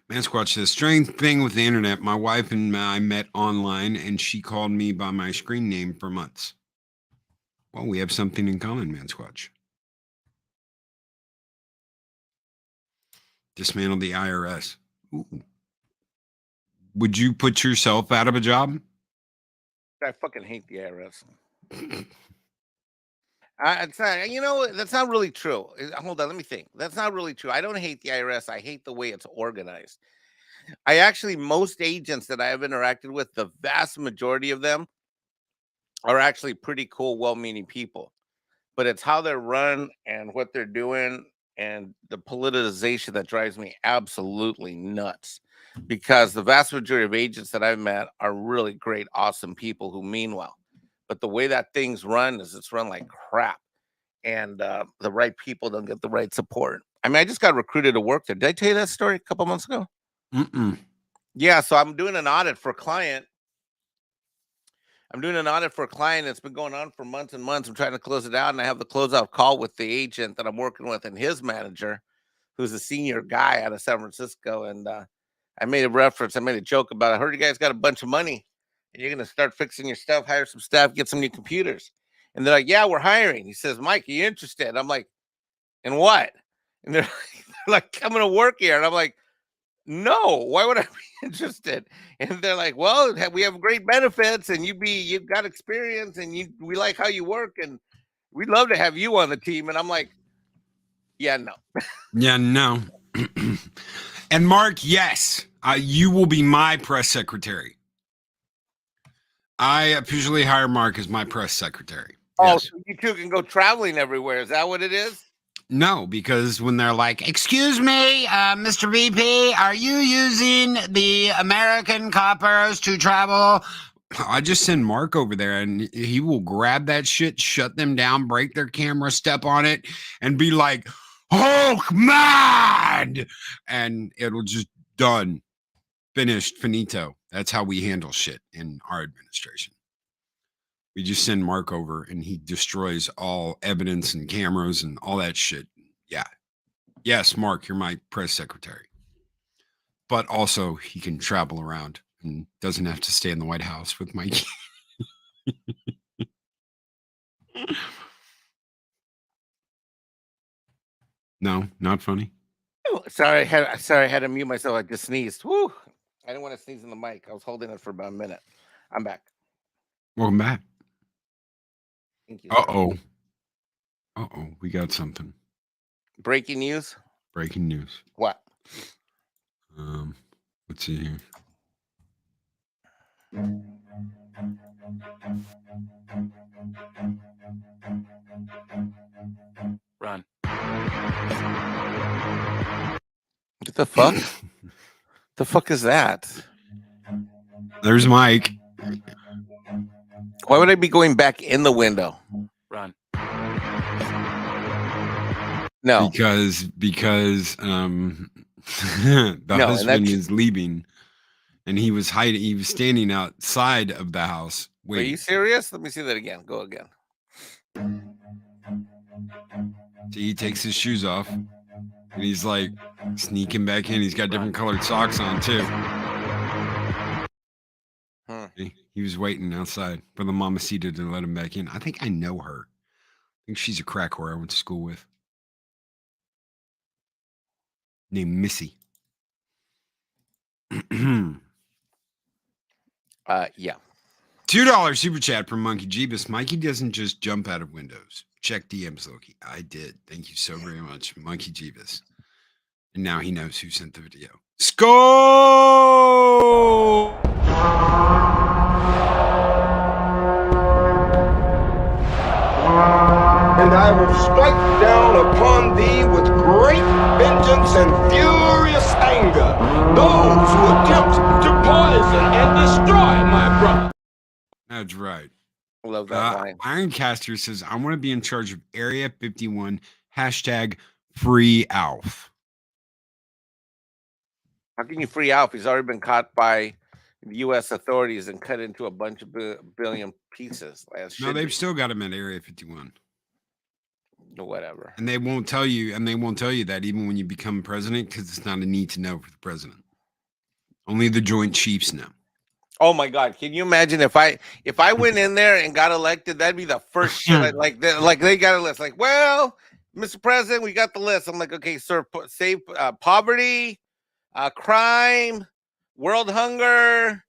Man Squatch says, strange thing with the internet. My wife and I met online and she called me by my screen name for months. Well, we have something in common, Man Squatch. Dismantle the IRS. Ooh. Would you put yourself out of a job? I fucking hate the IRS. It's not, that's not really true. Hold on, let me think. That's not really true. I don't hate the IRS. I hate the way it's organized. Most agents that I have interacted with, the vast majority of them are actually pretty cool, well-meaning people. But it's how they're run and what they're doing and the politicization that drives me absolutely nuts. Because the vast majority of agents that I've met are really great, awesome people who mean well. But the way that thing's run is it's run like crap. And the right people don't get the right support. I mean, I just got recruited to work there. Did I tell you that story a couple months ago? Yeah, so I'm doing an audit for a client. It's been going on for months and months. I'm trying to close it out, and I have the closeout call with the agent that I'm working with and his manager, who's a senior guy out of San Francisco. And I made a joke about it. I heard you guys got a bunch of money, and you're going to start fixing your stuff, hire some staff, get some new computers. And they're like, yeah, we're hiring. He says, Mike, are you interested? I'm like, in what? And they're like, coming to work here. And I'm like, No, why would I be interested? And they're like, well, we have great benefits, and you've got experience, and we like how you work, and we'd love to have you on the team. And I'm like, yeah, no. Yeah, no. And Mark, yes, you will be my press secretary. I officially hire Mark as my press secretary. Oh, Yes. so you two can go traveling everywhere. Is that what it is? No, because when they're like, excuse me, Mr. VP, are you using the American coppers to travel? I just send Mark over there and he will grab that shit, shut them down, break their camera, step on it, and be like, Hulk mad! And it'll just done, finished, finito. That's how we handle shit in our administration. We just send Mark over and he destroys all evidence and cameras and all that shit. Yeah. Yes, Mark, you're my press secretary. But also he can travel around and doesn't have to stay in the White House with Mikey. No, not funny. Oh, sorry, I had to mute myself. I just sneezed. Woo! I didn't want to sneeze in the mic. I was holding it for about a minute. I'm back. Welcome back. Thank you. Uh-oh. Uh-oh, we got something. Breaking news. Breaking news. What? Let's see here. Run. What the fuck? The fuck is that? There's Mike. Why would I be going back in the window? Run. No. Because the husband is leaving and he was hiding, he was standing outside of the house. Wait. Are you serious? Let me see that again. Go again. See, he takes his shoes off and he's like sneaking back in. He's got different colored socks on too. He was waiting outside for the mamacita to let him back in. I think I know her. I think she's a crack whore I went to school with. Named Missy. Yeah. $2 super chat from Monkey Jeebus. Mikey doesn't just jump out of windows. Check DMs, Loki. I did. Thank you so very much, Monkey Jeebus. And now he knows who sent the video. Skull! And I will strike down upon thee with great vengeance and furious anger those who attempt to poison and destroy my brother. That's right. Love that line. Ironcaster says, I want to be in charge of Area 51, hashtag free Alf. How can you free Alf? He's already been caught by the U.S. authorities and cut into a bunch of billion pieces. No, they've still got him at Area 51. Whatever. And they won't tell you, that even when you become president, because it's not a need to know for the president. Only the Joint Chiefs know. Oh my God! Can you imagine if I went in there and got elected? That'd be the first shit. Like they got a list. Like, well, Mr. President, we got the list. I'm like, okay, sir, save poverty, crime, world hunger,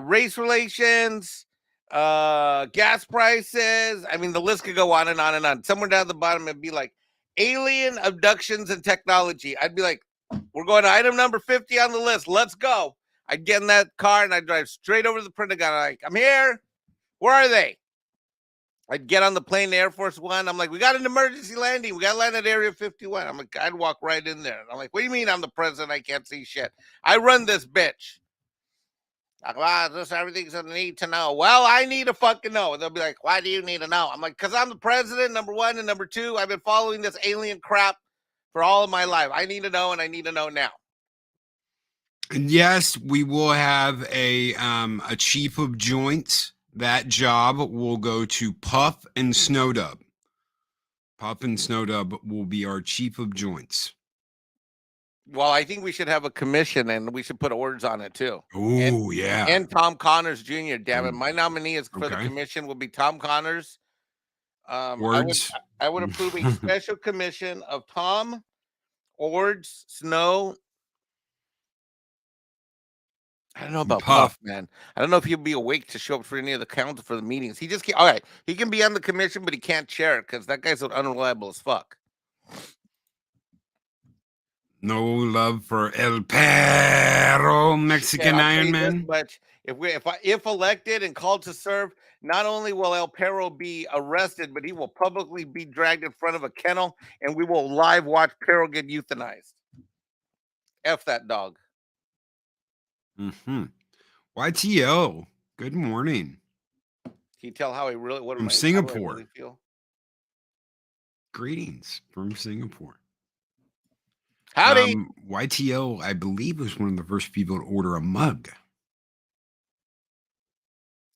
race relations, gas prices. I mean, the list could go on and on and on. Somewhere down the bottom, it'd be like alien abductions and technology. I'd be like, we're going to item number 50 on the list. Let's go. I'd get in that car and I'd drive straight over to the Pentagon. I'm like, I'm here. Where are they? I'd get on the plane, Air Force One. I'm like, we got an emergency landing. We got to land at Area 51. I'm like, I'd walk right in there. I'm like, what do you mean I'm the president? I can't see shit. I run this bitch. Like, wow, this everything's a need to know. Well, I need to fucking know. And they'll be like, why do you need to know? I'm like, because I'm the president, number one. And number two, I've been following this alien crap for all of my life. I need to know, and I need to know now. And yes, we will have a chief of joints. That job will go to Puff and Snowdub. Puff and Snowdub will be our chief of joints. Well, I think we should have a commission, and we should put orders on it too. Oh, yeah. And Tom Connors Jr. Damn it, my nominee is for the commission will be Tom Connors. I would approve a special commission of Tom, Ords, Snow, I don't know about Puff, man. I don't know if he'll be awake to show up for any of the council for the meetings. He just can't. All right, he can be on the commission, but he can't chair it because that guy's unreliable as fuck. No love for El Perro, Mexican Ironman. But if elected and called to serve, not only will El Perro be arrested, but he will publicly be dragged in front of a kennel, and we will live watch Perro get euthanized. F that dog. Mm-hmm. YTO, good morning. Can you tell how I really from Singapore? How I really feel? Greetings from Singapore. Howdy. YTO, I believe, was one of the first people to order a mug.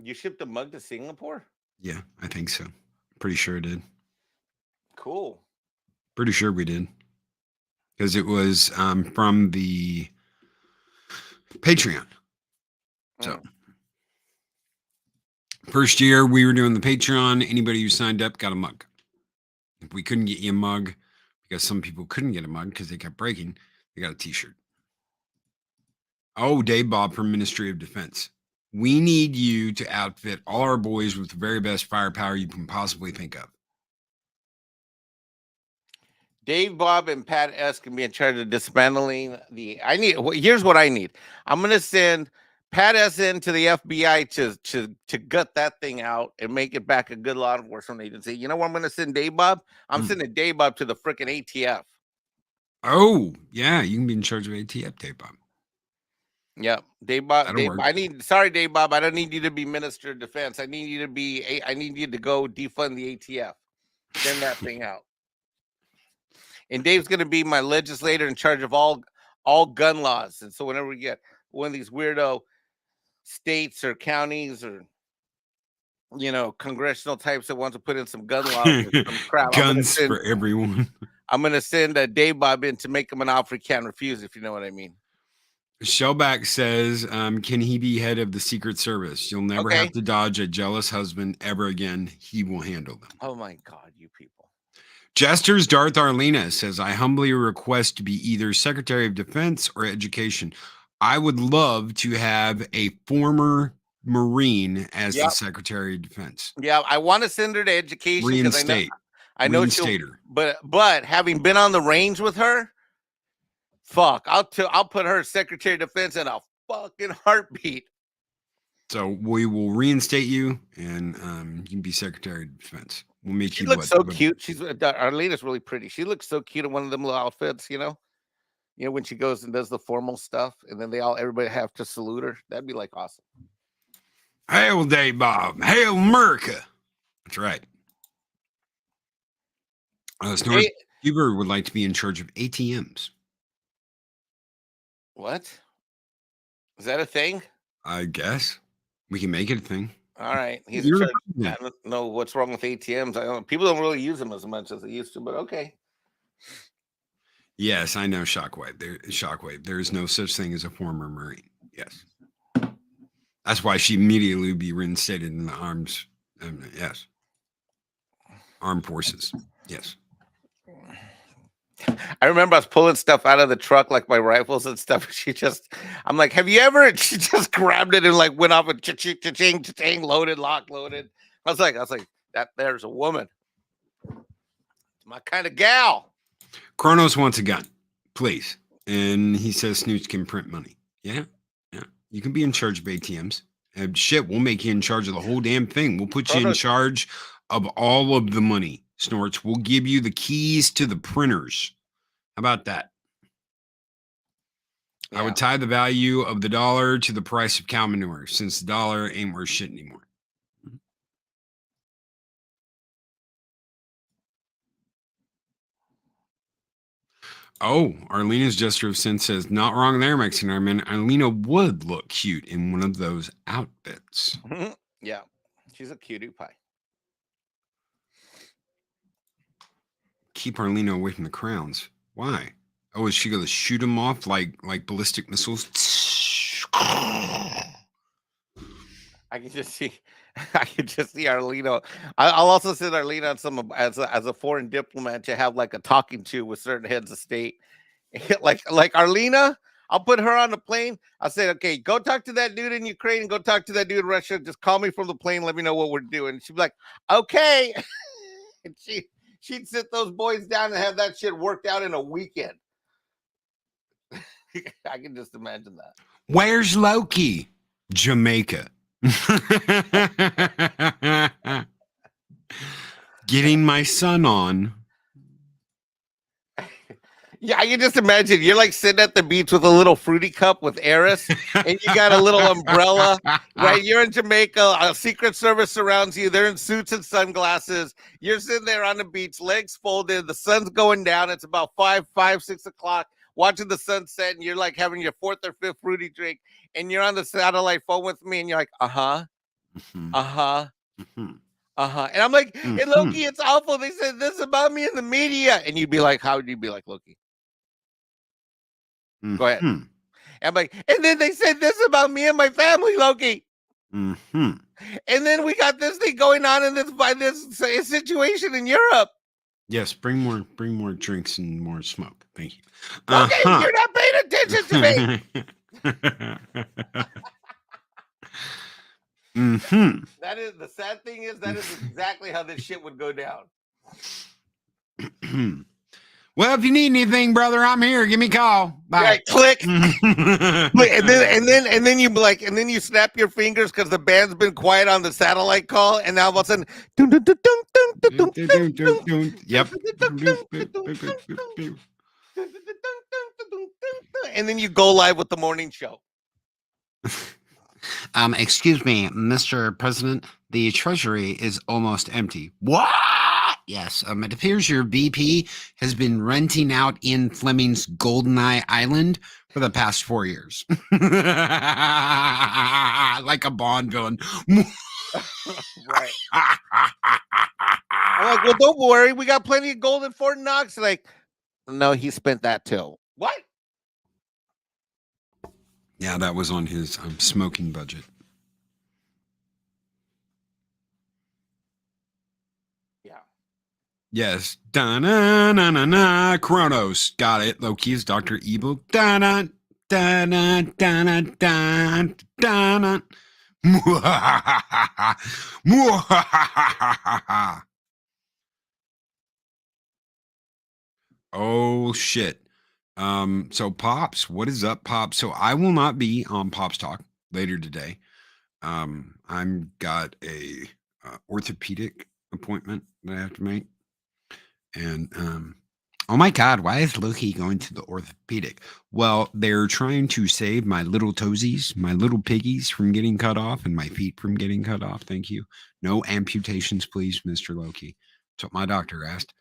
You shipped a mug to Singapore? Yeah, I think so. Pretty sure I did. Cool. Pretty sure we did. Because it was from the Patreon. So, first year we were doing the Patreon. Anybody who signed up got a mug. If we couldn't get you a mug, because some people couldn't get a mug because they kept breaking, they got a t-shirt. Oh, Dave Bob from Ministry of Defense. We need you to outfit all our boys with the very best firepower you can possibly think of. Dave Bob and Pat S can be in charge of dismantling the. Here's what I need. I'm gonna send Pat S into the FBI to gut that thing out and make it back a good law enforcement agency. You know what I'm gonna send Dave Bob? I'm sending Dave Bob to the freaking ATF. Oh, yeah, you can be in charge of ATF, Dave Bob. Yep, Dave Bob. Sorry, Dave Bob. I don't need you to be Minister of Defense. I need you to go defund the ATF. Send that thing out. And Dave's going to be my legislator in charge of all gun laws. And so whenever we get one of these weirdo states or counties or, congressional types that want to put in some gun laws or some crap, guns for everyone. I'm going to send Dave Bob in to make him an offer he can't refuse, if you know what I mean. Shellback says, can he be head of the Secret Service? You'll never have to dodge a jealous husband ever again. He will handle them. Oh, my God, you people. Jester's Darth Arlena says, I humbly request to be either Secretary of Defense or Education. I would love to have a former Marine as the Secretary of Defense. Yeah, I want to send her to Education. Reinstate. I know Reinstater. But having been on the range with her, fuck, I'll put her Secretary of Defense in a fucking heartbeat. So we will reinstate you, and you can be Secretary of Defense. We'll make she looks so cute. Arlena's really pretty. She looks so cute in one of them little outfits, when she goes and does the formal stuff, and then everybody have to salute her. That'd be like awesome. Hail Dave Bob. Hail America. That's right. Snorri Huber would like to be in charge of ATMs. What? Is that a thing? I guess we can make it a thing. All right. He's in charge. I don't know what's wrong with ATMs. People don't really use them as much as they used to, but okay. Yes, I know Shockwave. There is no such thing as a former Marine. Yes. That's why she immediately would be reinstated in the arms. Yes. Armed forces. Yes. I remember I was pulling stuff out of the truck, like my rifles and stuff. I'm like, have you ever? And she just grabbed it and like went off and cha-ching, loaded, locked, loaded. I was like, that there's a woman. It's my kind of gal. Kronos wants a gun, please. And he says Snooch can print money. Yeah. You can be in charge of ATMs. And shit, we'll make you in charge of the whole damn thing. We'll put you in charge of all of the money, Snorts. We'll give you the keys to the printers. How about that? Yeah. I would tie the value of the dollar to the price of cow manure, since the dollar ain't worth shit anymore. Oh, Arlena's gesture of sin says, not wrong there, Mexican Ironman. Arlena would look cute in one of those outfits. Yeah, she's a cutie pie. Keep Arlena away from the crowns. Why? Oh, is she going to shoot them off like ballistic missiles? I can just see Arlena. I'll also send Arlena on some as a foreign diplomat to have like a talking to with certain heads of state. like Arlena, I'll put her on the plane. I'll say, okay, go talk to that dude in Ukraine and go talk to that dude in Russia. Just call me from the plane. Let me know what we're doing. She'd be like, okay. And she'd sit those boys down and have that shit worked out in a weekend. I can just imagine that. Where's Loki? Jamaica. Getting my son on. Yeah, I can just imagine you're like sitting at the beach with a little fruity cup with Eris, and you got a little umbrella, right? You're in Jamaica. A Secret Service surrounds you. They're in suits and sunglasses. You're sitting there on the beach, legs folded. The sun's going down. It's about 6 o'clock. Watching the sunset, and you're like having your 4th or 5th fruity drink, and you're on the satellite phone with me, and you're like, and I'm like, hey, Loki, it's awful. They said this about me in the media, and you'd be like, how would you be like, Loki? Go ahead. And I'm like, and then they said this about me and my family, Loki. And then we got this thing going on in this situation in Europe. Yes, bring more drinks and more smoke. Thank you. Okay, you're not paying attention to me. That is the sad thing is that is exactly how this shit would go down. Well, if you need anything, brother, I'm here. Give me a call. Bye. Right, click. And then you like, and then you snap your fingers because the band's been quiet on the satellite call, and now all of a sudden, yep. And then you go live with the morning show. Excuse me, Mr. President, the treasury is almost empty. What? Yes, it appears your VP has been renting out in Fleming's Goldeneye Island for the past 4 years. Like a Bond villain. Right. I'm like, well, don't worry. We got plenty of gold in Fort Knox. Like, no, he spent that too. What? Yeah, that was on his smoking budget. Yeah. Yes. Da-na-na-na-na. Kronos. Got it. Loki is Dr. Evil. Da-na, da-na, da-na, da, da-na. Oh, shit. So Pops, what is up, Pops? So I will not be on Pops Talk later today. I'm got a orthopedic appointment that I have to make. And oh my God, why is Loki going to the orthopedic? Well, they're trying to save my little toesies, my little piggies from getting cut off and my feet from getting cut off. Thank you. No amputations, please, Mr. Loki. That's what my doctor asked.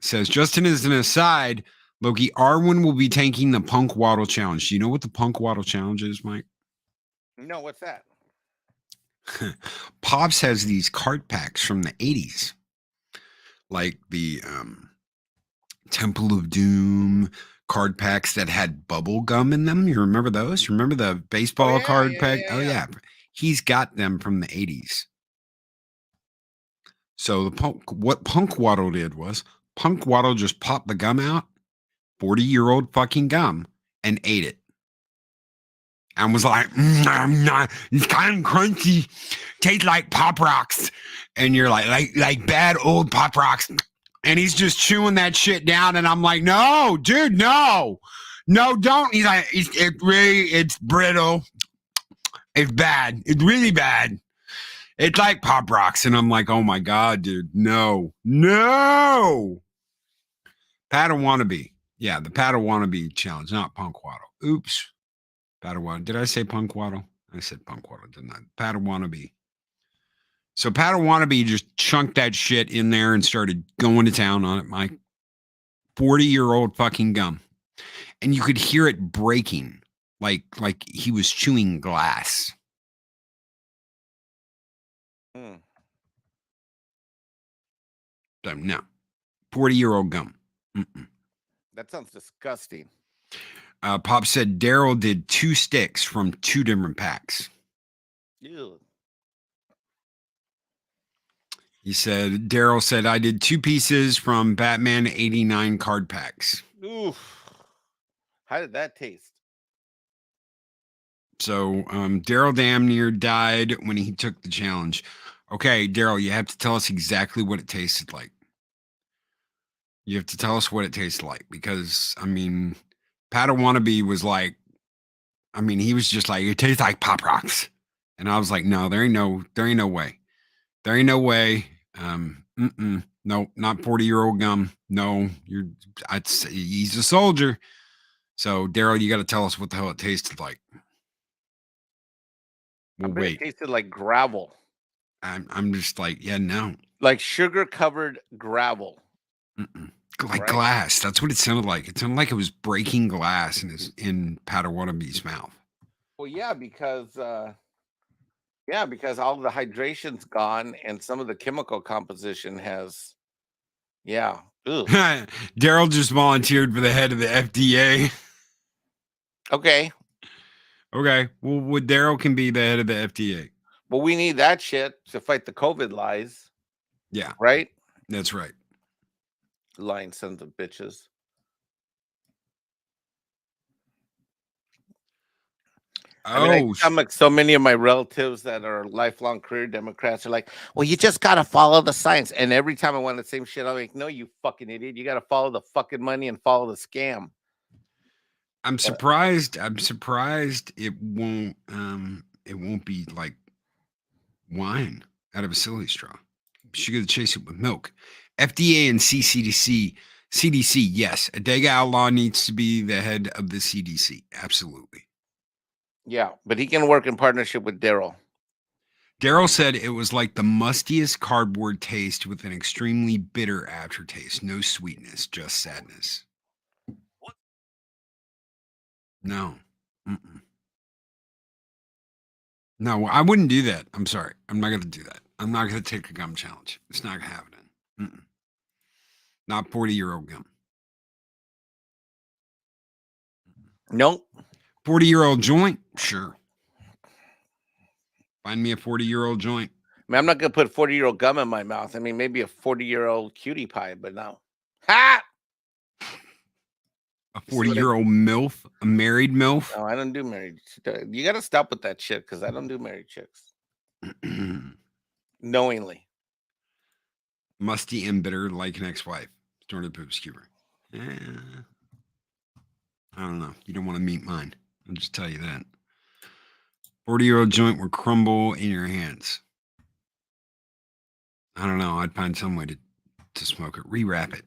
Says, Justin, as an aside, Loki, Arwen will be taking the Punk Waddle Challenge. Do you know what the Punk Waddle Challenge is, Mike? No, what's that? Pops has these cart packs from the 80s. Like the Temple of Doom card packs that had bubble gum in them. You remember those? Remember the baseball card pack? Yeah. He's got them from the 80s. So what Punk Waddle did was Punk Waddle just popped the gum out, 40-year-old fucking gum, and ate it. And was like, it's kind of crunchy, tastes like Pop Rocks. And you're like bad old Pop Rocks. And he's just chewing that shit down. And I'm like, no, dude, no, don't. He's like, it's brittle. It's bad. It's really bad. It's like Pop Rocks. And I'm like, oh my God, dude, no. Padawannabe. Yeah, the Padawannabe challenge, not Punk Waddle. Oops. Padawan. Did I say Punk Waddle? I said Punk Waddle, didn't I? Padawannabe. So Padawannabe just chunked that shit in there and started going to town on it, Mike. 40-year-old fucking gum. And you could hear it breaking like he was chewing glass. So no. 40-year-old gum. That sounds disgusting. Pop said Daryl did 2 sticks from 2 different packs. Ew. He said, Daryl said, I did 2 pieces from Batman 89 card packs. Oof. How did that taste? So Daryl damn near died when he took the challenge. Okay, Daryl, you have to tell us exactly what it tasted like. You have to tell us what it tasted like because I mean, Padawannabe was like, I mean, he was just like, it tastes like Pop Rocks, and I was like, no, there ain't no way, there ain't no way. No, not 40-year-old gum. No, I'd say he's a soldier. So Daryl, you got to tell us what the hell it tasted like. Well, bet wait. it tasted like gravel. I'm just like, yeah, no. Like sugar-covered gravel. Like glass. That's what it sounded like. It sounded like it was breaking glass in Padawannabe's mouth. Well, yeah, because all the hydration's gone and some of the chemical composition has. Yeah. Daryl just volunteered for the head of the FDA. Okay. Okay. Well, Daryl can be the head of the FDA. Well, we need that shit to fight the COVID lies. Yeah. Right? That's right. Lying sons of bitches. Oh, I'm like so many of my relatives that are lifelong career Democrats are like, well, you just got to follow the science. And every time I want the same shit, I'm like, no, you fucking idiot. You got to follow the fucking money and follow the scam. I'm surprised it won't be like wine out of a silly straw. She got to chase it with milk. FDA and CDC, yes. Adega Outlaw needs to be the head of the CDC. Absolutely. Yeah, but he can work in partnership with Daryl. Daryl said it was like the mustiest cardboard taste with an extremely bitter aftertaste. No sweetness, just sadness. No. No, I wouldn't do that. I'm sorry. I'm not going to do that. I'm not going to take a gum challenge. It's not happening. Not 40-year-old gum. Nope. 40-year-old joint? Sure. Find me a 40-year-old joint. I mean, I'm not going to put 40-year-old gum in my mouth. I mean, maybe a 40-year-old cutie pie, but no. Ha! A 40-year-old MILF? A married MILF? No, I don't do married. You got to stop with that shit because I don't do married chicks. Knowingly. Musty and bitter like an ex-wife. Snorted poop skewer. Yeah. I don't know. You don't want to meet mine. I'll just tell you that. 40-year-old joint will crumble in your hands. I don't know. I'd find some way to smoke it. Rewrap it.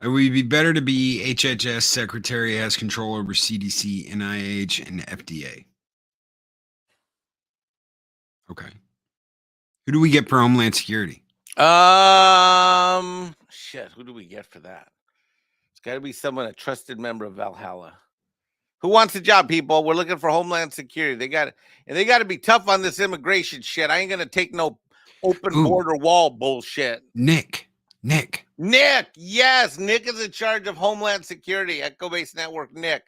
It would be better to be HHS secretary, has control over CDC, NIH, and FDA. Okay. Who do we get for Homeland Security? Shit. Who do we get for that? It's got to be someone, a trusted member of Valhalla. Who wants the job, people? We're looking for Homeland Security. They got to be tough on this immigration shit. I ain't gonna take no open border wall bullshit. Nick. Yes, Nick is in charge of Homeland Security. Echo Base Network. Nick.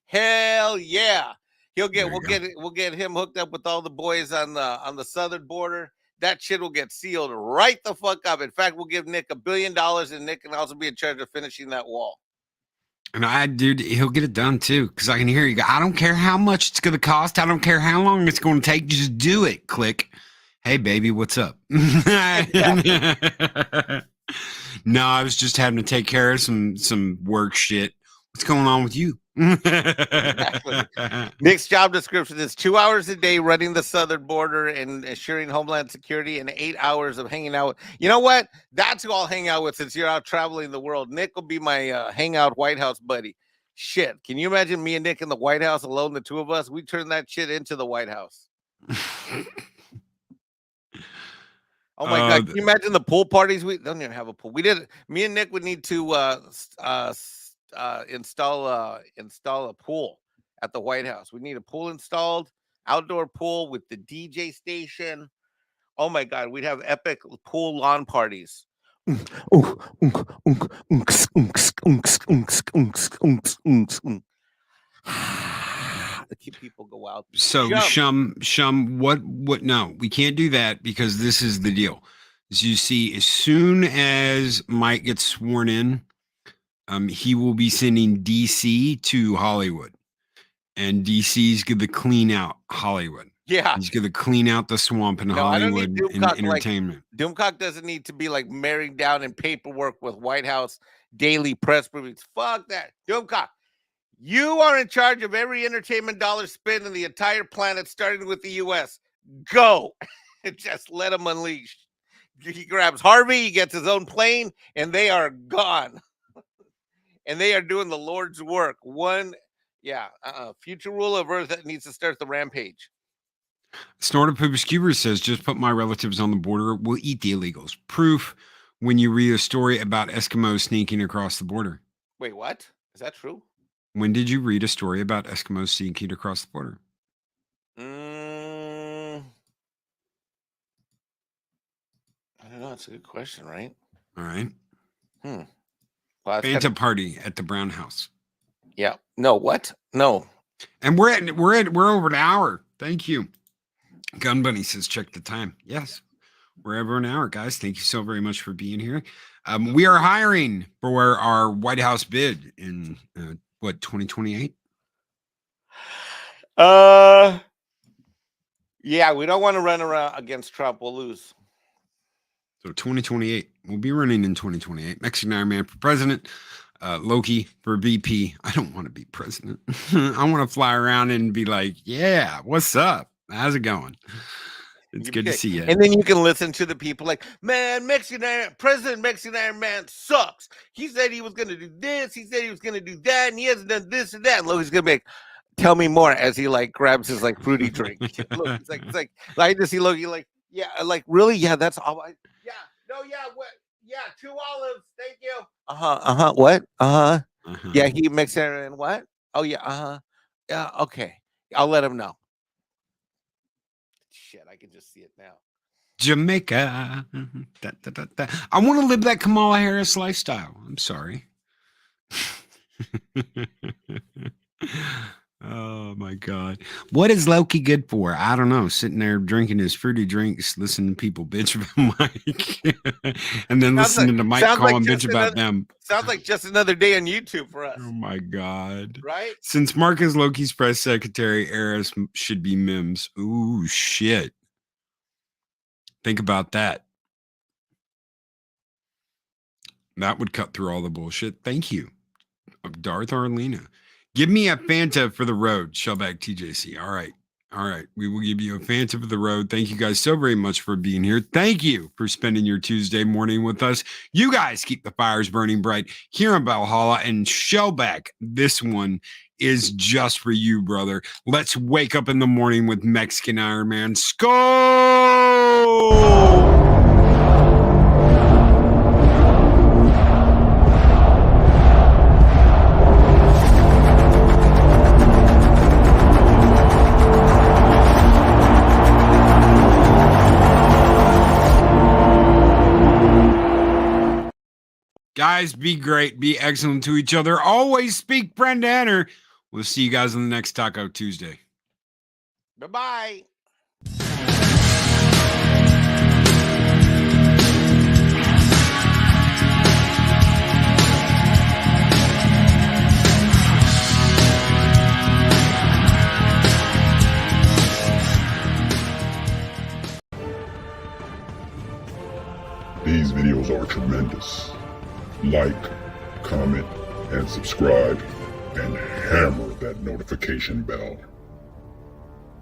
Hell yeah. We'll get him hooked up with all the boys on the southern border. That shit will get sealed right the fuck up. In fact, we'll give Nick $1 billion, and Nick can also be in charge of finishing that wall. And dude, he'll get it done too, because I can hear you go, I don't care how much it's going to cost. I don't care how long it's going to take. Just do it. Click. Hey, baby, what's up? No, I was just having to take care of some work shit. What's going on with you? Exactly. Nick's job description is 2 hours a day running the southern border and assuring Homeland Security, and 8 hours of hanging out. You know what? That's who I'll hang out with since you're out traveling the world. Nick will be my hangout White House buddy. Shit. Can you imagine me and Nick in the White House alone, the two of us? We turn that shit into the White House. Oh my God! Can you imagine the pool parties? We don't even have a pool. We did. Me and Nick would need to install a pool at the White House. We need a pool installed, outdoor pool with the DJ station. Oh my God! We'd have epic pool lawn parties. To keep people go out. So Shum, what? No, we can't do that because this is the deal. As you see, as soon as Mike gets sworn in, he will be sending DC to Hollywood, and DC's going to clean out Hollywood. Yeah, he's going to clean out the swamp in Hollywood in entertainment. Doomcock doesn't need to be like married down in paperwork with White House daily press briefings. Fuck that, Doomcock. You are in charge of every entertainment dollar spent in the entire planet, starting with the U.S. Go, and just let him unleash. He grabs Harvey, he gets his own plane, and they are gone. And they are doing the Lord's work. Future ruler of Earth that needs to start the rampage. Snorter Pooper Skewer says, just put my relatives on the border. We'll eat the illegals. Proof when you read a story about Eskimos sneaking across the border. Wait, what? Is that true? When did you read a story about Eskimos sneaking across the border? I don't know. It's a good question, right? All right. Well, Fanta party at the Brown House. Yeah. No, what? No. And we're over an hour. Thank you. Gun Bunny says, check the time. Yes. We're over an hour, guys. Thank you so very much for being here. We are hiring for our White House bid in 2028? Yeah, we don't want to run around against Trump. We'll lose. So 2028. We'll be running in 2028. Mexican Ironman for president. Loki for VP. I don't want to be president. I want to fly around and be like, yeah, what's up? How's it going? It's good to see you. And then you can listen to the people like, man, President Mexican Ironman sucks. He said he was going to do this. He said he was going to do that. And he hasn't done this and that. And Loki's going to be like, tell me more, as he like grabs his like fruity drink. Look, it's like I just see Loki like, yeah, like really? Yeah, that's all. What? Yeah, 2 olives. Thank you. What? Yeah, he mixed it and what? Oh, yeah. Yeah, okay. I'll let him know. Shit, I can just see it now. Jamaica. I want to live that Kamala Harris lifestyle. I'm sorry. Oh my God. What is Loki good for? I don't know. Sitting there drinking his fruity drinks, listening to people bitch about Mike, and then listening to Mike call and bitch about them. Sounds like just another day on YouTube for us. Oh my God. Right? Since Mark is Loki's press secretary, Eris should be Mims. Ooh, shit. Think about that. That would cut through all the bullshit. Thank you. Darth Arlena. Give me a Fanta for the road, Shellback TJC. All right. All right. We will give you a Fanta for the road. Thank you guys so very much for being here. Thank you for spending your Tuesday morning with us. You guys keep the fires burning bright here in Valhalla, and Shellback. This one is just for you, brother. Let's wake up in the morning with Mexican Ironman. Skol! Guys, be great. Be excellent to each other. Always speak Brenda Henner. We'll see you guys on the next Taco Tuesday. Bye-bye. These videos are tremendous. Like, comment, and subscribe, and hammer that notification bell.